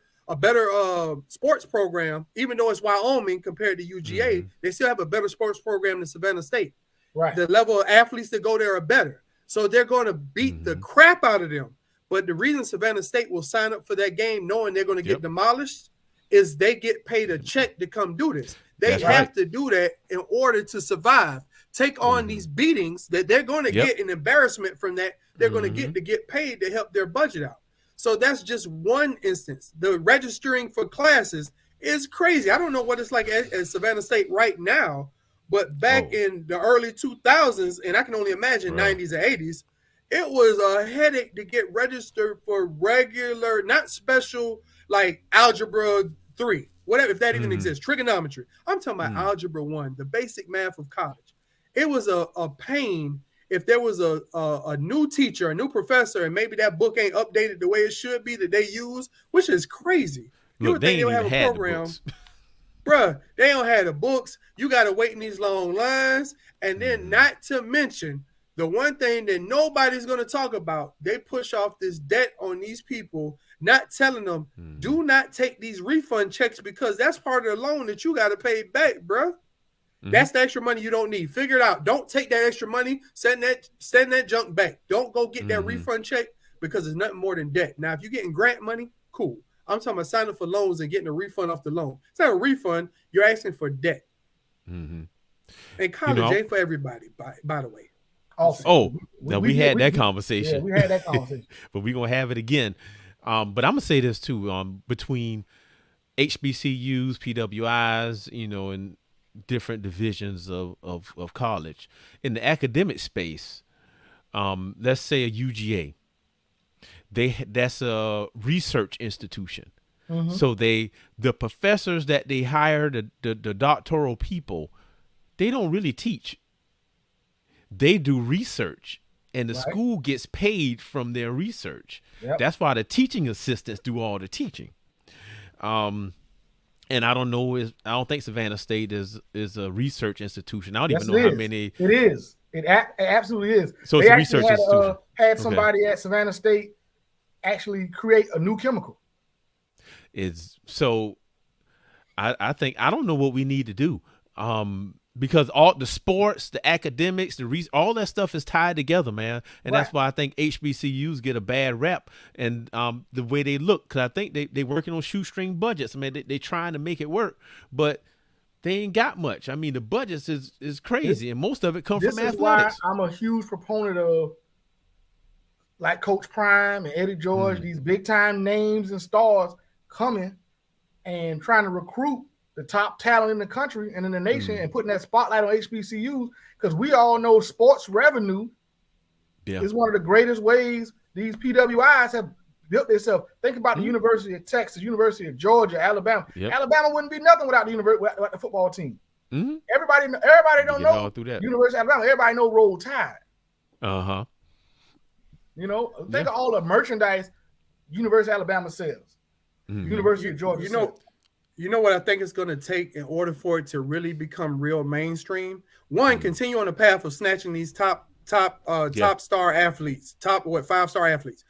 Speaker 3: sports program, even though it's Wyoming compared to UGA. They still have a better sports program than Savannah State. Right. The level of athletes that go there are better. So they're going to beat the crap out of them. But the reason Savannah State will sign up for that game knowing they're going to get demolished is they get paid a check to come do this. They have to do that in order to survive. Take on these beatings that they're going to get an embarrassment from that. They're going to get paid to help their budget out. So that's just one instance. The registering for classes is crazy. I don't know what it's like at Savannah State right now. But back in the early 2000s, and I can only imagine 90s and 80s, it was a headache to get registered for regular, not special, like Algebra 3, whatever, if that even exists, trigonometry. I'm talking about Algebra 1, the basic math of college. It was a pain if there was a new teacher, a new professor, and maybe that book ain't updated the way it should be that they use, which is crazy.
Speaker 1: Look,
Speaker 3: you would think they would have a program. Bruh, they don't have the books. You got to wait in these long lines. And then not to mention, the one thing that nobody's going to talk about, they push off this debt on these people, not telling them, do not take these refund checks because that's part of the loan that you got to pay back, bruh. That's the extra money you don't need. Figure it out. Don't take that extra money. Send that junk back. Don't go get that refund check because it's nothing more than debt. Now, if you're getting grant money, cool. I'm talking about signing for loans and getting a refund off the loan. It's not a refund. You're asking for debt. And college ain't for everybody, by the way.
Speaker 1: Also, we had that conversation.
Speaker 2: Yeah, we had that conversation.
Speaker 1: But we're going to have it again. But I'm going to say this, too. Between HBCUs, PWIs, and different divisions of college. In the academic space, let's say a UGA. That's a research institution. So the professors that they hire, the doctoral people, they don't really teach. They do research, and the school gets paid from their research. That's why the teaching assistants do all the teaching. And And I don't know, I don't think Savannah State is a research institution. I don't
Speaker 2: Yes,
Speaker 1: even know how
Speaker 2: it is.
Speaker 1: many.
Speaker 2: It is. It absolutely is.
Speaker 1: So it's
Speaker 2: They
Speaker 1: a
Speaker 2: actually
Speaker 1: research institution.
Speaker 2: had somebody at Savannah State actually create a new chemical.
Speaker 1: So I think, I don't know what we need to do. Because all the sports, the academics, all that stuff is tied together, man. And that's why I think HBCUs get a bad rap, and the way they look, because I think they working on shoestring budgets. I mean, they trying to make it work, but they ain't got much. I mean, the budgets is crazy, and most of it come from athletics.
Speaker 2: Why I'm a huge proponent of, like, Coach Prime and Eddie George, these big time names and stars coming and trying to recruit the top talent in the country and in the nation and putting that spotlight on HBCUs, because we all know sports revenue is one of the greatest ways these PWIs have built themselves. Think about the University of Texas, University of Georgia, Alabama. Alabama wouldn't be nothing without the football team. Everybody don't know University of Alabama. Everybody know Roll Tide. You know, think of all the merchandise University of Alabama sells. University of Georgia.
Speaker 3: You know what I think it's going to take in order for it to really become real mainstream? One, continue on the path of snatching these top star athletes, 5-star athletes.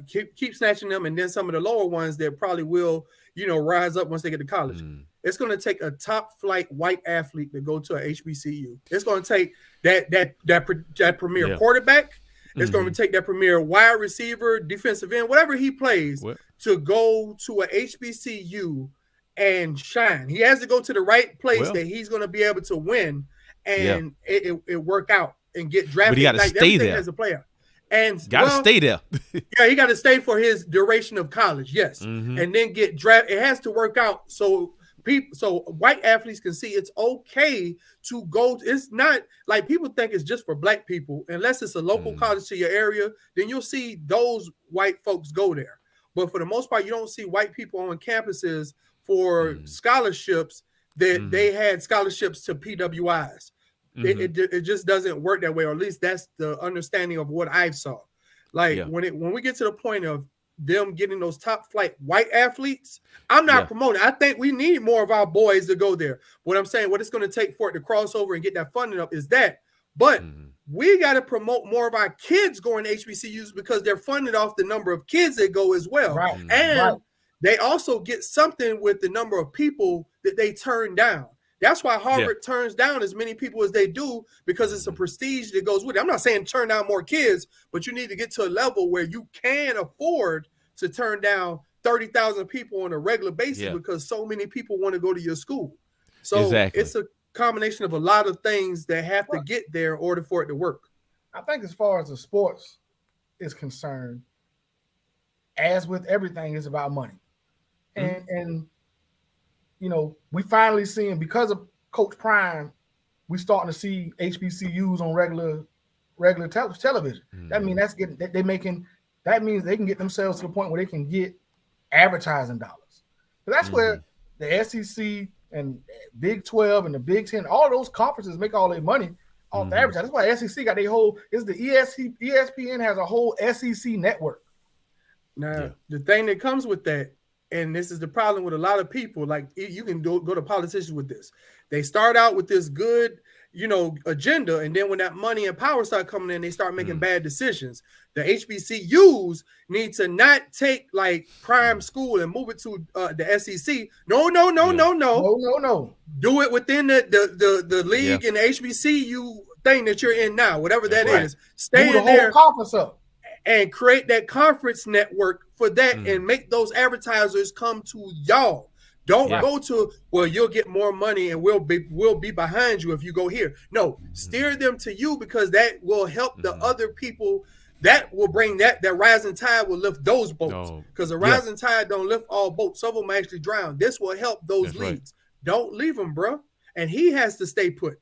Speaker 3: Keep snatching them, and then some of the lower ones that probably will, rise up once they get to college. It's going to take a top flight white athlete to go to a HBCU. It's going to take that premier quarterback. It's going to take that premier wide receiver, defensive end, whatever he plays, to go to a HBCU and shine. He has to go to the right place that he's going to be able to win and it work out and get drafted.
Speaker 1: But he got to stay there
Speaker 3: as a player. And
Speaker 1: got to stay there.
Speaker 3: He got to stay for his duration of college. Yes. And then get drafted. It has to work out. So white athletes can see it's okay to go. It's not like people think it's just for black people. Unless it's a local college to your area, then you'll see those white folks go there. But for the most part, you don't see white people on campuses for scholarships that they had scholarships to PWIs. It just doesn't work that way, or at least that's the understanding of what I saw. Like when we get to the point of them getting those top flight white athletes, I'm not promoting. I think we need more of our boys to go there. What I'm saying, what it's going to take for it to cross over and get that funding up is that. But we got to promote more of our kids going to HBCUs because they're funded off the number of kids that go as well. And they also get something with the number of people that they turn down. That's why Harvard turns down as many people as they do, because it's a prestige that goes with it. I'm not saying turn down more kids, but you need to get to a level where you can afford to turn down 30,000 people on a regular basis because so many people want to go to your school. So it's a combination of a lot of things that have to get there in order for it to work.
Speaker 2: I think as far as the sports is concerned, as with everything, it's about money. And we finally seeing, because of Coach Prime, we starting to see HBCUs on regular television. That means that means they can get themselves to the point where they can get advertising dollars. So that's where the SEC and Big 12 and the Big 10, all those conferences make all their money off the advertising. That's why SEC got their whole. ESPN has a whole SEC network.
Speaker 3: Now, the thing that comes with that, and this is the problem with a lot of people, like you can go to politicians with this. They start out with this good, agenda, and then when that money and power start coming in, they start making bad decisions. The HBCUs need to not take like prime school and move it to the SEC. No. Do it within the league and the HBCU thing that you're in now, whatever that is. Stay in there.
Speaker 2: Conference up.
Speaker 3: And create that conference network for that and make those advertisers come to y'all. Don't go to, well, you'll get more money and we'll be behind you if you go here. No, steer them to you, because that will help the other people. That will bring that rising tide will lift those boats, because a rising tide don't lift all boats. Some of them actually drown. This will help those leads. Don't leave them, bro. And he has to stay put.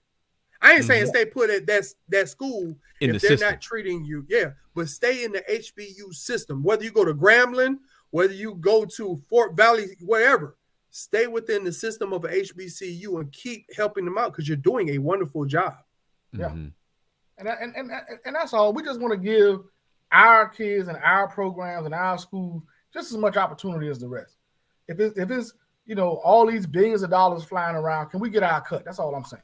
Speaker 3: I ain't saying stay put at that school if they're not treating you. But stay in the HBU system. Whether you go to Grambling, whether you go to Fort Valley, wherever, stay within the system of a HBCU and keep helping them out, because you're doing a wonderful job.
Speaker 2: And that's all. We just want to give our kids and our programs and our schools just as much opportunity as the rest. If it's all these billions of dollars flying around. Can we get our cut? That's all I'm saying.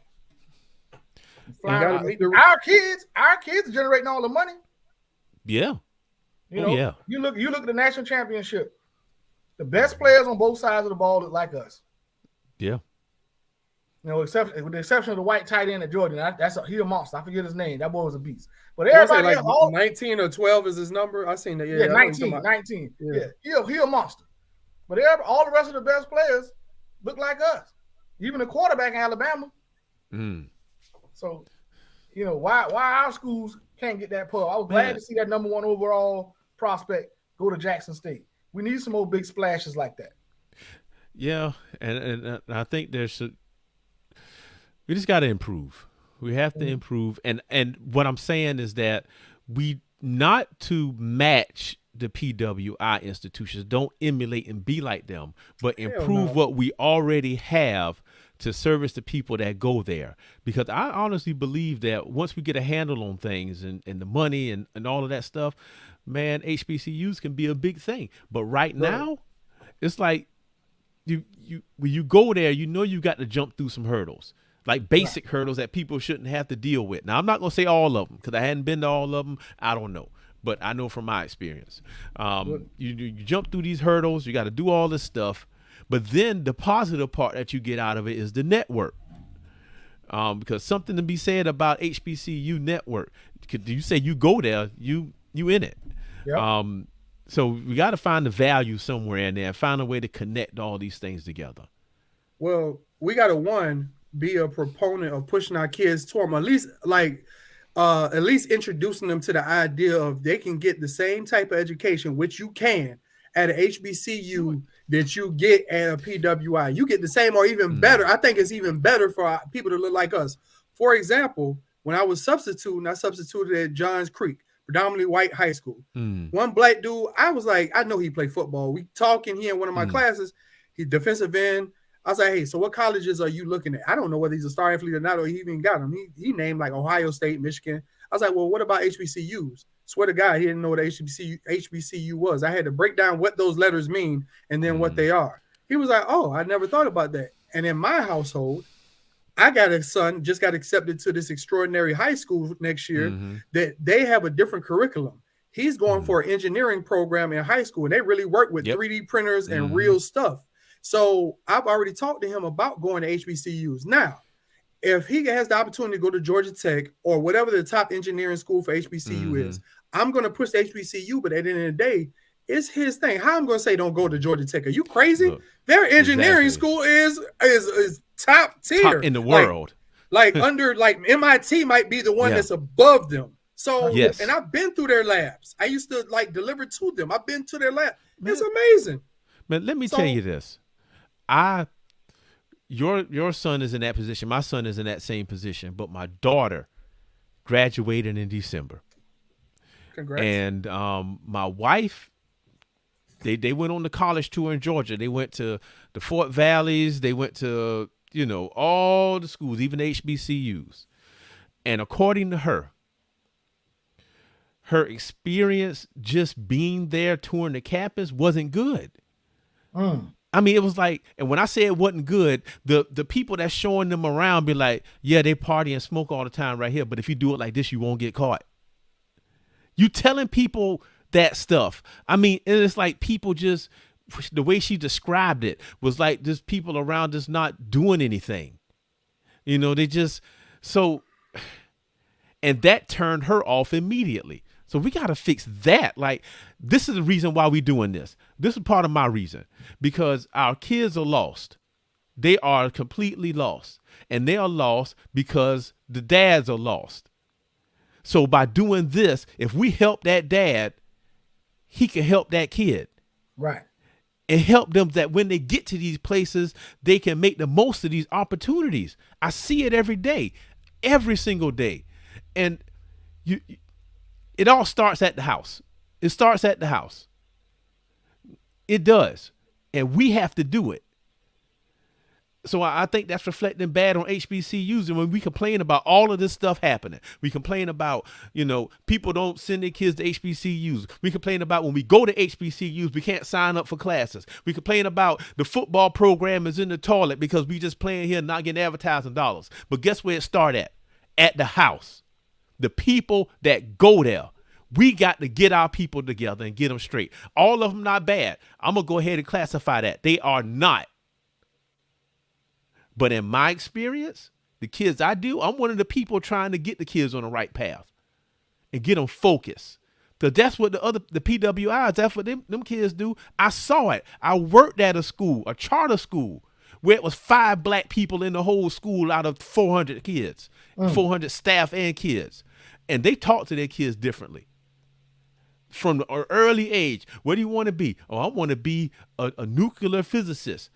Speaker 2: Our kids are generating all the money.
Speaker 1: Yeah. Yeah.
Speaker 2: You look at the national championship. The best players on both sides of the ball look like us.
Speaker 1: Yeah.
Speaker 2: With the exception of the white tight end at Georgia. He's a monster. I forget his name. That boy was a beast. But everybody else,
Speaker 3: 19 or 12 is his number. I seen that.
Speaker 2: Yeah, 19. Yeah, he a monster. But all the rest of the best players look like us. Even the quarterback in Alabama. So, why our schools can't get that pull? I was glad to see that number 1 overall prospect go to Jackson State. We need some more big splashes like that.
Speaker 1: Yeah, and I think we just got to improve. We have to improve. And what I'm saying is that we not to match the PWI institutions, don't emulate and be like them, but improve what we already have to service the people that go there. Because I honestly believe that once we get a handle on things and the money and all of that stuff, man, HBCUs can be a big thing. But right now, it's like when you go there, you got to jump through some hurdles. Like basic hurdles that people shouldn't have to deal with. Now, I'm not going to say all of them because I hadn't been to all of them. I don't know. But I know from my experience. You jump through these hurdles. You got to do all this stuff. But then the positive part that you get out of it is the network. Because something to be said about HBCU network. You say you go there, you in it. Yep. So we got to find the value somewhere in there and find a way to connect all these things together.
Speaker 3: Well, we got to be a proponent of pushing our kids to them, at least introducing them to the idea of they can get the same type of education, which you can at an HBCU that you get at a PWI. You get the same or even better. I think it's even better for people to look like us. For example, when I was substituting, I substituted at Johns Creek, predominantly white high school. One black dude, I was like, I know he played football. We talking here in one of my classes. He defensive end. I was like, hey, so what colleges are you looking at? I don't know whether he's a star athlete or not, or he even got him. He named like Ohio State, Michigan. I was like, well, what about HBCUs? Swear to God, he didn't know what HBCU was. I had to break down what those letters mean and then what they are. He was like, oh, I never thought about that. And in my household, I got a son, just got accepted to this extraordinary high school next year that they have a different curriculum. He's going for an engineering program in high school, and they really work with 3D printers and real stuff. So I've already talked to him about going to HBCUs. Now, if he has the opportunity to go to Georgia Tech or whatever the top engineering school for HBCU is, I'm going to push the HBCU, but at the end of the day, it's his thing. How I'm going to say don't go to Georgia Tech? Are you crazy? Look, their engineering school is top tier.
Speaker 1: Top in the world.
Speaker 3: Like MIT might be the one that's above them. So, and I've been through their labs. I used to deliver to them. I've been to their lab. It's amazing.
Speaker 1: Man, let me tell you this. Your son is in that position. My son is in that same position, but my daughter graduated in December.
Speaker 3: Congrats.
Speaker 1: And my wife, they went on the college tour in Georgia. They went to the Fort Valleys. They went to, all the schools, even the HBCUs. And according to her experience just being there touring the campus wasn't good. I mean, it was like, and when I say it wasn't good, the people that's showing them around be like, yeah, they party and smoke all the time right here, but if you do it like this, you won't get caught. You telling people that stuff. I mean, it's like people just, the way she described it was like just people around just not doing anything. They just, and that turned her off immediately. So we got to fix that. Like, this is the reason why we're doing this. This is part of my reason, because our kids are lost. They are completely lost, and they are lost because the dads are lost. So by doing this, if we help that dad, he can help that kid.
Speaker 2: Right.
Speaker 1: And help them that when they get to these places, they can make the most of these opportunities. I see it every day, every single day. And it all starts at the house. It starts at the house. It does. And we have to do it. So I think that's reflecting bad on HBCUs. And when we complain about all of this stuff happening, we complain about, people don't send their kids to HBCUs. We complain about when we go to HBCUs, we can't sign up for classes. We complain about the football program is in the toilet because we just playing here and not getting advertising dollars. But guess where it started at? At the house. The people that go there. We got to get our people together and get them straight. All of them not bad. I'm going to go ahead and classify that. They are not. But in my experience, the kids I do, I'm one of the people trying to get the kids on the right path and get them focused. Because that's what the PWIs, that's what them kids do. I saw it. I worked at a school, a charter school, where it was 5 black people in the whole school out of 400 kids, 400 staff and kids. And they talk to their kids differently. From an early age, what do you want to be? Oh, I want to be a nuclear physicist.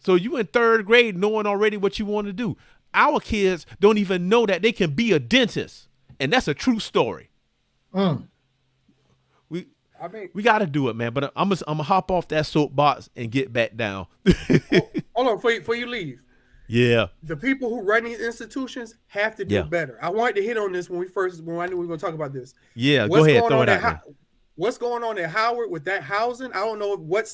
Speaker 1: So you in 3rd grade knowing already what you want to do. Our kids don't even know that they can be a dentist. And that's a true story. We got to do it, man. But I'm gonna hop off that soapbox and get back down.
Speaker 3: Hold on, before you leave.
Speaker 1: Yeah.
Speaker 3: The people who run these institutions have to do better. I wanted to hit on this when I knew we were going to talk about this.
Speaker 1: Yeah, go ahead, throw it out.
Speaker 3: What's going on at Howard with that housing? I don't know what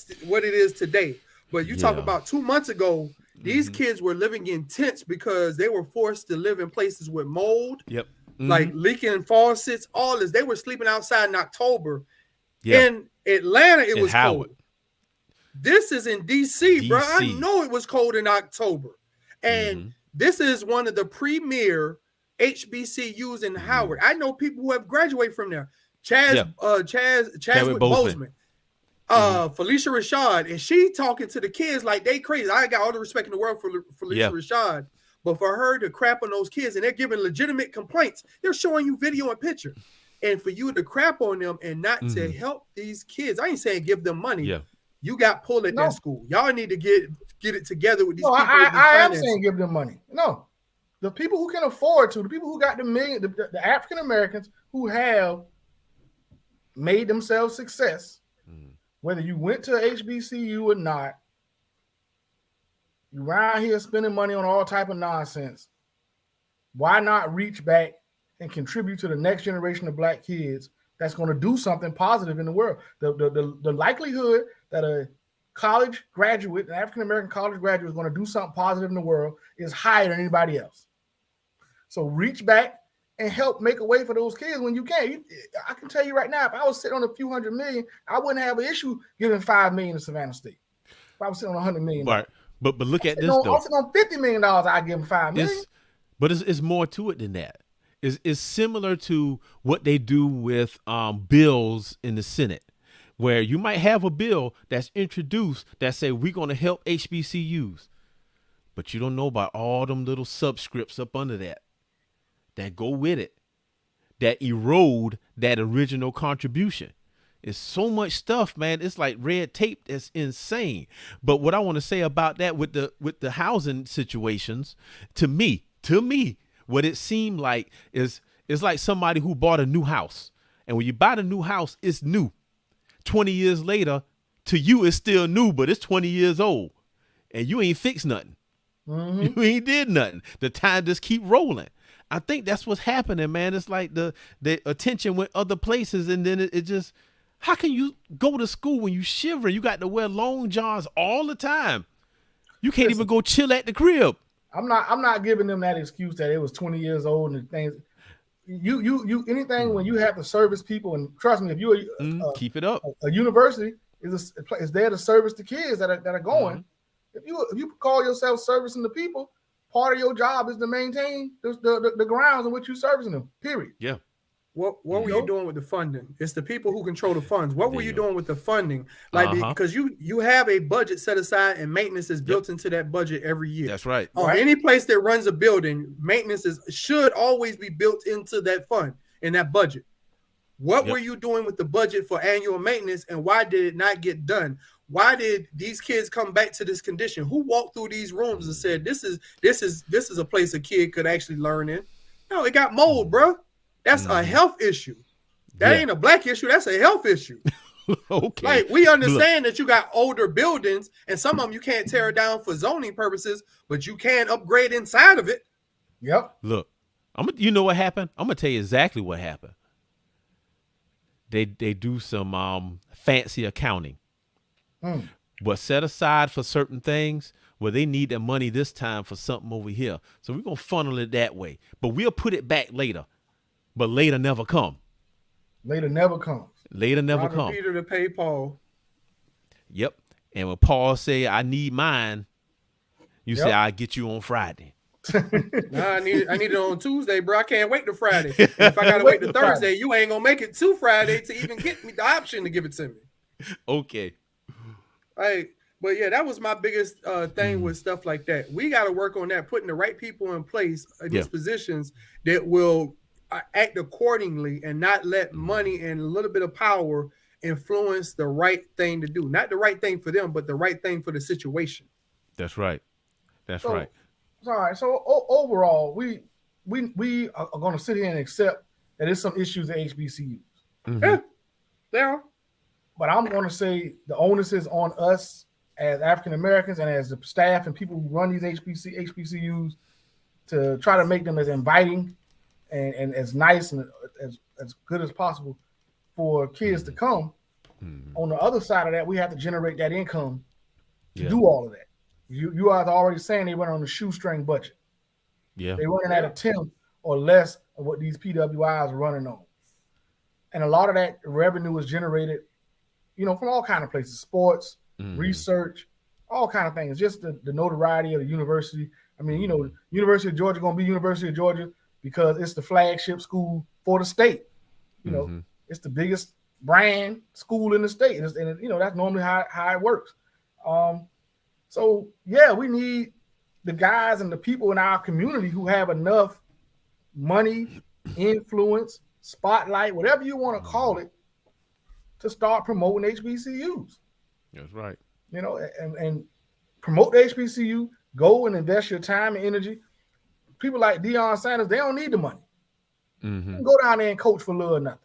Speaker 3: it is today. But you talk about 2 months ago, these kids were living in tents because they were forced to live in places with mold, like leaking faucets, all this. They were sleeping outside in October. In Atlanta, it was cold. This is in DC, bro. I know it was cold in October. And this is one of the premier HBCUs in Howard. I know people who have graduated from there. Chadwick Boseman. Felicia Rashad, and she talking to the kids like they crazy. I got all the respect in the world for Felicia Rashad, but for her to crap on those kids and they're giving legitimate complaints, they're showing you video and picture, and for you to crap on them and not to help these kids, I ain't saying give them money. Yeah, you got pulled at that school. Y'all need to get it together with these people.
Speaker 2: I am saying give them money. No, the people who can afford to, the people who got the African Americans who have made themselves success. Whether you went to HBCU or not, you around here spending money on all type of nonsense. Why not reach back and contribute to the next generation of black kids that's going to do something positive in the world? The likelihood that a college graduate, an African-American college graduate, is going to do something positive in the world is higher than anybody else. So reach back and help make a way for those kids when you can. I can tell you right now, if I was sitting on a few $100 million, I wouldn't have an issue giving $5 million to Savannah State. If I was sitting on $100 million,
Speaker 1: right? But look at this though.
Speaker 2: I'm sitting on $50 million, I'd give them $5 million.
Speaker 1: But it's more to it than that. It's similar to what they do with bills in the Senate, where you might have a bill that's introduced that say we're going to help HBCUs, but you don't know about all them little subscripts up under that go with it, that erode that original contribution. It's so much stuff, man. It's like red tape. That's insane. But what I want to say about that with the housing situations, to me, what it seemed like is like somebody who bought a new house. And when you buy the new house, it's new. 20 years later, to you, it's still new, but it's 20 years old. And you ain't fixed nothing. You ain't did nothing. The time just keep rolling. I think that's what's happening, man. It's like the attention went other places, and then it just, how can you go to school when you shiver? You got to wear long johns all the time. You can't even go chill at the crib.
Speaker 2: I'm not giving them that excuse that it was 20 years old and things. You anything when you have to service people, and trust me, if you
Speaker 1: keep it up.
Speaker 2: A university is there to service the kids that are going. If you call yourself servicing the people, part of your job is to maintain the grounds in which you're servicing them, period.
Speaker 1: Yeah.
Speaker 3: What were you doing with the funding? It's the people who control the funds. What were you doing with the funding? Like, because you have a budget set aside and maintenance is built into that budget every year.
Speaker 1: That's right.
Speaker 3: Any place that runs a building, maintenance should always be built into that fund in that budget. What were you doing with the budget for annual maintenance, and why did it not get done? Why did these kids come back to this condition? Who walked through these rooms and said this is a place a kid could actually learn in? No, it got mold, bro. That's a health issue. That ain't a black issue. That's a health issue.
Speaker 1: Okay.
Speaker 3: Like, we understand that you got older buildings, and some of them you can't tear down for zoning purposes, but you can upgrade inside of it.
Speaker 2: Yep.
Speaker 1: Look, you know what happened? I'm gonna tell you exactly what happened. They do some fancy accounting, but set aside for certain things where they need their money this time for something over here. So we're gonna funnel it that way, but we'll put it back later. But later never come.
Speaker 2: Later never comes.
Speaker 1: Later never
Speaker 3: Robbing
Speaker 1: come.
Speaker 3: Peter to pay Paul.
Speaker 1: Yep. And when Paul say, "I need mine," you say, "I'll get you on Friday."
Speaker 3: Nah, I need it on Tuesday, bro. I can't wait to Friday. And if I gotta wait to Thursday, you ain't gonna make it to Friday to even get me the option to give it to me.
Speaker 1: Okay.
Speaker 3: Like, but yeah, that was my biggest thing with stuff like that. We got to work on that, putting the right people in place in these positions that will act accordingly and not let money and a little bit of power influence the right thing to do. Not the right thing for them, but the right thing for the situation.
Speaker 1: That's right. That's right.
Speaker 2: All right. So overall, we are going to sit here and accept that there's some issues at HBCUs.
Speaker 3: Yeah.
Speaker 2: But I'm going to say the onus is on us as African Americans and as the staff and people who run these HBCUs to try to make them as inviting and as nice and as good as possible for kids to come. On the other side of that, we have to generate that income to do all of that. You are already saying they run on a shoestring budget.
Speaker 1: Yeah.
Speaker 2: They're running at a tenth or less of what these PWIs are running on. And a lot of that revenue is generated, from all kinds of places, sports, research, all kinds of things, just the notoriety of the university. I mean, University of Georgia going to be University of Georgia because it's the flagship school for the state. It's the biggest brand school in the state. And that's normally how it works. So, yeah, we need the guys and the people in our community who have enough money, influence, spotlight, whatever you want to call it, to start promoting HBCUs.
Speaker 1: That's right.
Speaker 2: And promote the HBCU, go and invest your time and energy. People like Deion Sanders, they don't need the money. You can go down there and coach for little or nothing.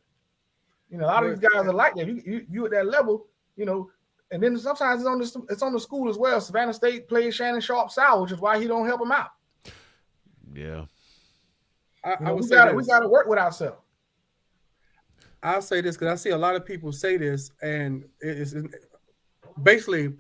Speaker 2: A lot of these guys are like that. You at that level, and then sometimes it's on the school as well. Savannah State plays Shannon Sharp sour, which is why he don't help them out.
Speaker 1: Yeah.
Speaker 2: We got to work with ourselves.
Speaker 3: I'll say this because I see a lot of people say this, and it's basically,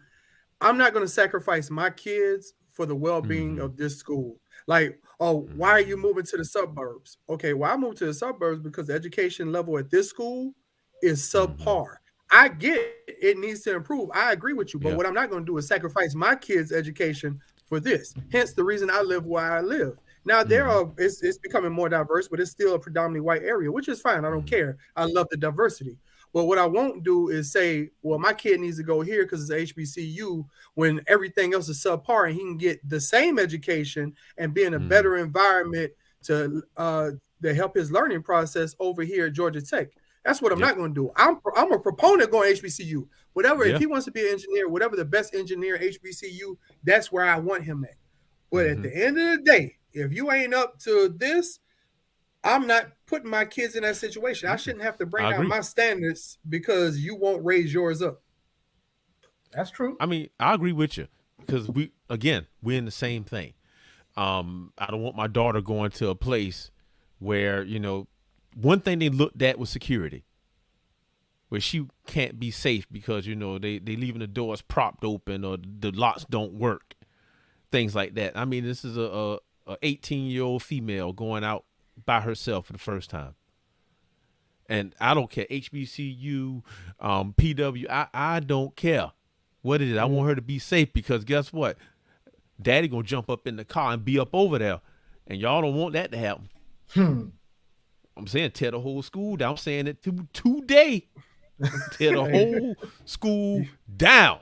Speaker 3: I'm not going to sacrifice my kids for the well-being of this school. Like, why are you moving to the suburbs? Okay, well, I moved to the suburbs because the education level at this school is subpar. I get it needs to improve. I agree with you, but what I'm not going to do is sacrifice my kids' education for this. Hence the reason I live where I live. Now it's becoming more diverse, but it's still a predominantly white area, which is fine. I don't care. I love the diversity. But what I won't do is say, well, my kid needs to go here because it's HBCU when everything else is subpar and he can get the same education and be in a better environment to help his learning process over here at Georgia Tech. That's what I'm not going to do. I'm a proponent going HBCU. Whatever, if he wants to be an engineer, whatever the best engineer HBCU, that's where I want him at. But at the end of the day, if you ain't up to this, I'm not putting my kids in that situation. I shouldn't have to bring down my standards because you won't raise yours up.
Speaker 2: That's true.
Speaker 1: I mean, I agree with you because we're in the same thing. I don't want my daughter going to a place where, one thing they looked at was security, where she can't be safe because, they leaving the doors propped open or the locks don't work, things like that. I mean, this is a 18-year-old female going out by herself for the first time. And I don't care, HBCU, PW, I don't care what it is. I want her to be safe because guess what? Daddy gonna jump up in the car and be up over there. And y'all don't want that to happen. I'm saying tear the whole school down. I'm saying it today. Tear the whole school down.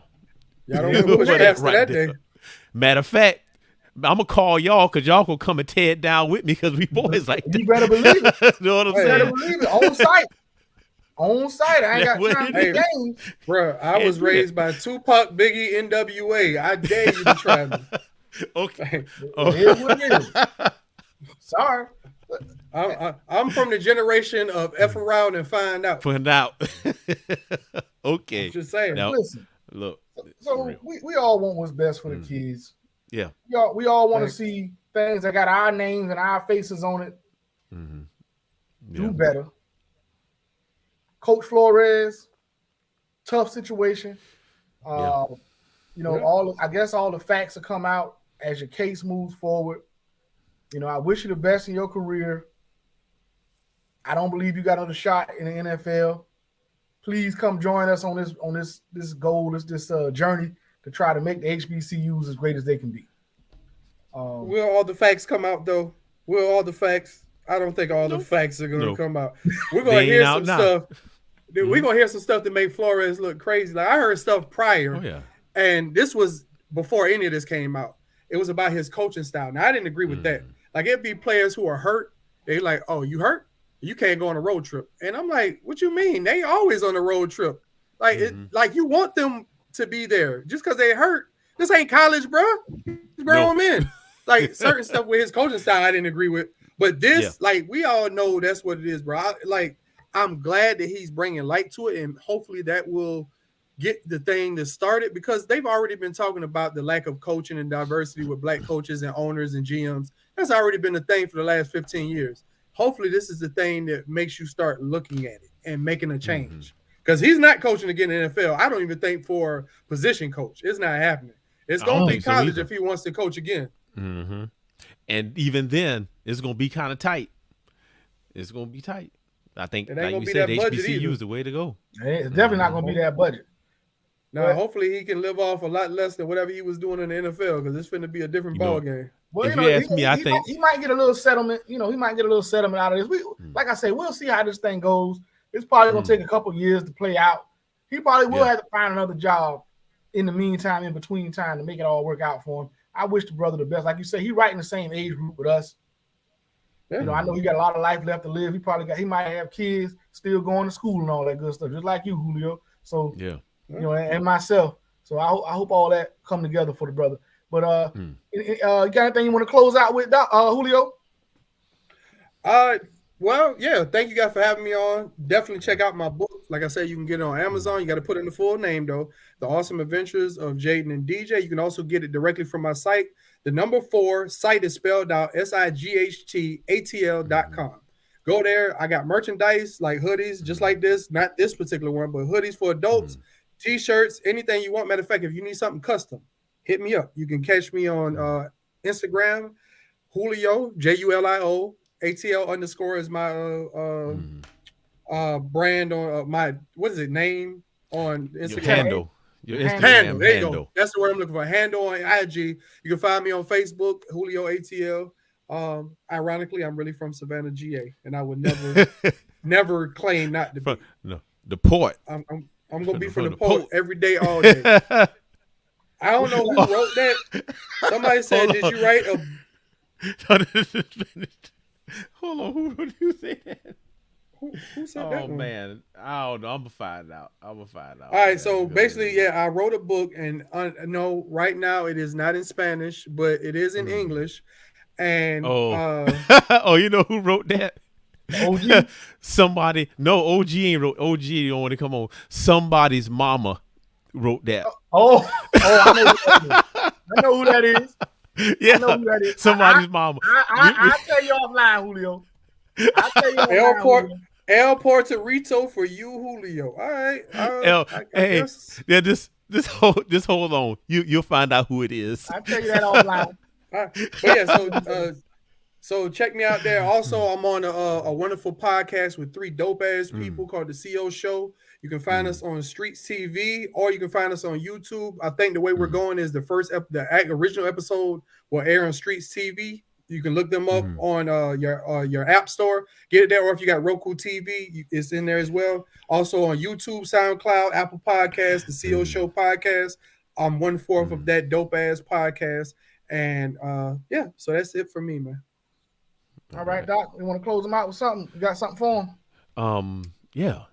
Speaker 3: Y'all don't push past that day.
Speaker 1: Matter of fact, I'm gonna call y'all because y'all gonna come and tear it down with me because we boys like that.
Speaker 2: You better believe it.
Speaker 1: You know what I'm saying?
Speaker 2: You better believe it. On site. On site. I ain't got time for games.
Speaker 3: Bro, I was raised by Tupac, Biggie, NWA. I dare you to try me.
Speaker 1: Okay.
Speaker 2: It is what it is. Sorry.
Speaker 3: I'm from the generation of F around and find out.
Speaker 1: Find out. Okay.
Speaker 3: I'm just saying.
Speaker 1: Now,
Speaker 2: Listen,
Speaker 1: look.
Speaker 2: so we all want what's best for the kids.
Speaker 1: Yeah.
Speaker 2: We all want to see things that got our names and our faces on it. Do better. Coach Flores, tough situation. You know, I guess all the facts will come out as your case moves forward. You know, I wish you the best in your career. I don't believe you got another shot in the NFL. Please come join us on this goal, this journey to try to make the HBCUs as great as they can be.
Speaker 3: Will all the facts come out though? Will all the facts? I don't think all the facts are going to come out. We're going to hear some stuff. We're going to hear some stuff that make Flores look crazy. Like I heard stuff prior, and this was before any of this came out. It was about his coaching style. Now I didn't agree with that. Like it'd be players who are hurt. They like, oh, you hurt? You can't go on a road trip. And I'm like, what you mean? They always on a road trip. Like like you want them to be there just because they hurt. This ain't college, bro. Grown men. Like certain stuff with his coaching style, I didn't agree with. But this, like, we all know that's what it is, bro. I'm glad that he's bringing light to it, and hopefully that will get the thing to start it, because they've already been talking about the lack of coaching and diversity with black coaches and owners and GMs. That's already been a thing for the last 15 years. Hopefully this is the thing that makes you start looking at it and making a change. Because he's not coaching again in the NFL. I don't even think for position coach. It's not happening. It's going to be college if he wants to coach again.
Speaker 1: And even then, it's going to be kind of tight. It's going to be tight. I think, like you said, HBCU is the way to go.
Speaker 2: It's definitely not going to be that budget.
Speaker 3: Now, hopefully he can live off a lot less than whatever he was doing in the NFL, because it's going to be a different ball game.
Speaker 2: Well, if you ask me, I think he might get a little settlement. You know, he might get a little settlement out of this. Like I say, we'll see how this thing goes. It's probably going to take a couple years to play out. He probably will have to find another job in the meantime, in between time, to make it all work out for him. I wish the brother the best. Like you say, he right in the same age group with us. Yeah. You know, I know he got a lot of life left to live. He might have kids still going to school and all that good stuff, just like you, Julio. So you know, and myself. So I hope all that come together for the brother. But you got anything you want to close out with, Julio?
Speaker 3: Well, yeah, thank you guys for having me on. Definitely check out my book. Like I said, you can get it on Amazon. You got to put in the full name, though. The Awesome Adventures of Jaden and DJ. You can also get it directly from my site. The number 4 site is spelled out SIGHTATL.com. Go there. I got merchandise like hoodies, just like this. Not this particular one, but hoodies for adults, T-shirts, anything you want. Matter of fact, if you need something custom, hit me up. You can catch me on Instagram, Julio, JULIO. ATL _ is my brand on my name on Instagram.
Speaker 1: Your Instagram
Speaker 3: handle. There you go. That's the word I'm looking for. Handle on IG. You can find me on Facebook, Julio ATL. Ironically, I'm really from Savannah, GA, and I would never claim not to be.
Speaker 1: The port.
Speaker 3: I'm gonna be from the port every day, all day. I don't know who wrote that. Somebody said, "Did you write a?"
Speaker 1: Hold on, who did you say that?
Speaker 3: Who said that?
Speaker 1: Oh man, I don't know. I'm gonna find out. All
Speaker 3: right, so basically, I wrote a book, and no, right now it is not in Spanish, but it is in English. And
Speaker 1: oh, you know who wrote that?
Speaker 2: OG.
Speaker 1: Somebody. No, OG ain't wrote. OG don't want to come on. Somebody's mama wrote that.
Speaker 2: I know who that is.
Speaker 1: Yeah, somebody's mama.
Speaker 2: I'll tell you offline, Julio. I'll tell you offline.
Speaker 3: El Puerto for you, Julio. All right.
Speaker 1: Just hold on. You'll find out who it is.
Speaker 2: I'll tell you that offline.
Speaker 3: But yeah, so check me out there. Also, I'm on a wonderful podcast with 3 dope ass people called the CO Show. You can find us on Streets TV, or you can find us on YouTube. I think the way we're going is the original episode will air on Streets TV. You can look them up on your app store. Get it there, or if you got Roku TV, it's in there as well. Also on YouTube, SoundCloud, Apple Podcasts, the CO Show podcast. I'm 1/4 of that dope ass podcast, and so that's it for me, man.
Speaker 2: All right, Doc. You want to close them out with something? You got something for them?
Speaker 1: Yeah.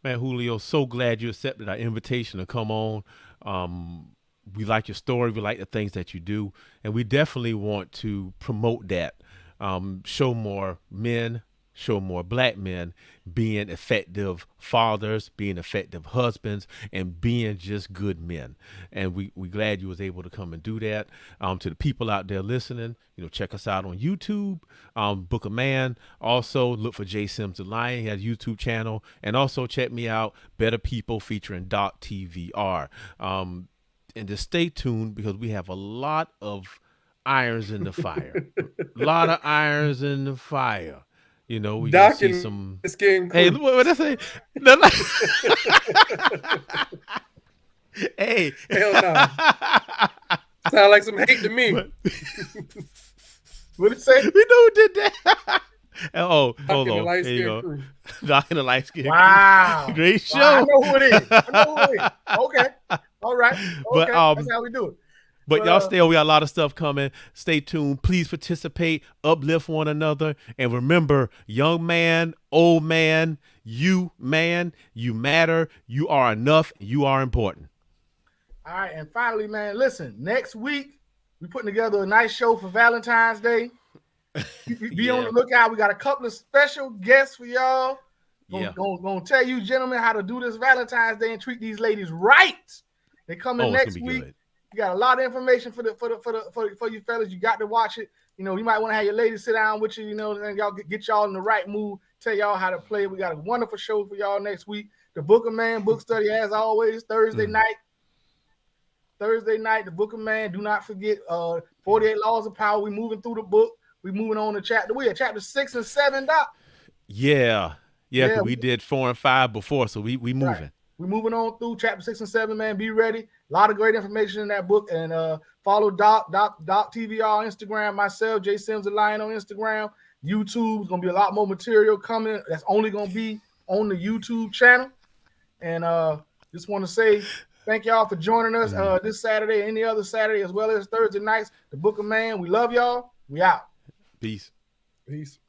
Speaker 1: Man, Julio, so glad you accepted our invitation to come on. We like your story. We like the things that you do. And we definitely want to promote that show more men, show more black men being effective fathers, being effective husbands, and being just good men. And we glad you was able to come and do that. To the people out there listening, check us out on YouTube, Book of Man. Also look for Jay Sims the Lion. He has a YouTube channel. And also check me out, Better People featuring Doc TVR. And just stay tuned because we have a lot of irons in the fire. A lot of irons in the fire. We gonna see some. Hey, what I say? Hey,
Speaker 3: hell no. Sound like some hate to me.
Speaker 2: What did it say?
Speaker 1: We know who did that. Oh, hold on.
Speaker 3: There
Speaker 1: you go. Doc in the light skin.
Speaker 2: Wow.
Speaker 1: Great show.
Speaker 2: Wow, I know who it is. Okay. All right. Okay.
Speaker 1: But,
Speaker 2: that's how we do it.
Speaker 1: But y'all stay on. We got a lot of stuff coming. Stay tuned. Please participate, uplift one another. And remember, young man, old man, you matter. You are enough. You are important.
Speaker 2: All right. And finally, man, listen, next week, we're putting together a nice show for Valentine's Day. Be on the lookout. We got a couple of special guests for y'all. Gonna tell you, gentlemen, how to do this Valentine's Day and treat these ladies right. They coming next week. Good. You got a lot of information for you fellas. You got to watch it. You might want to have your ladies sit down with you. And y'all get y'all in the right mood. Tell y'all how to play. We got a wonderful show for y'all next week. The Book of Man book study, as always, Thursday night. Thursday night, the Book of Man. Do not forget 48 Laws of Power. We moving through the book. We moving on to chapter 6 and 7, Doc.
Speaker 1: Yeah. We did 4 and 5 before, so we moving.
Speaker 2: Right. We're moving on through chapter 6 and 7, man. Be ready. A lot of great information in that book. And follow Doc TVR on Instagram, myself, Jay Sims the Lion on Instagram. YouTube's going to be a lot more material coming. That's only going to be on the YouTube channel. And just want to say thank y'all for joining us this Saturday, any other Saturday, as well as Thursday nights. The Book of Man. We love y'all. We out.
Speaker 1: Peace.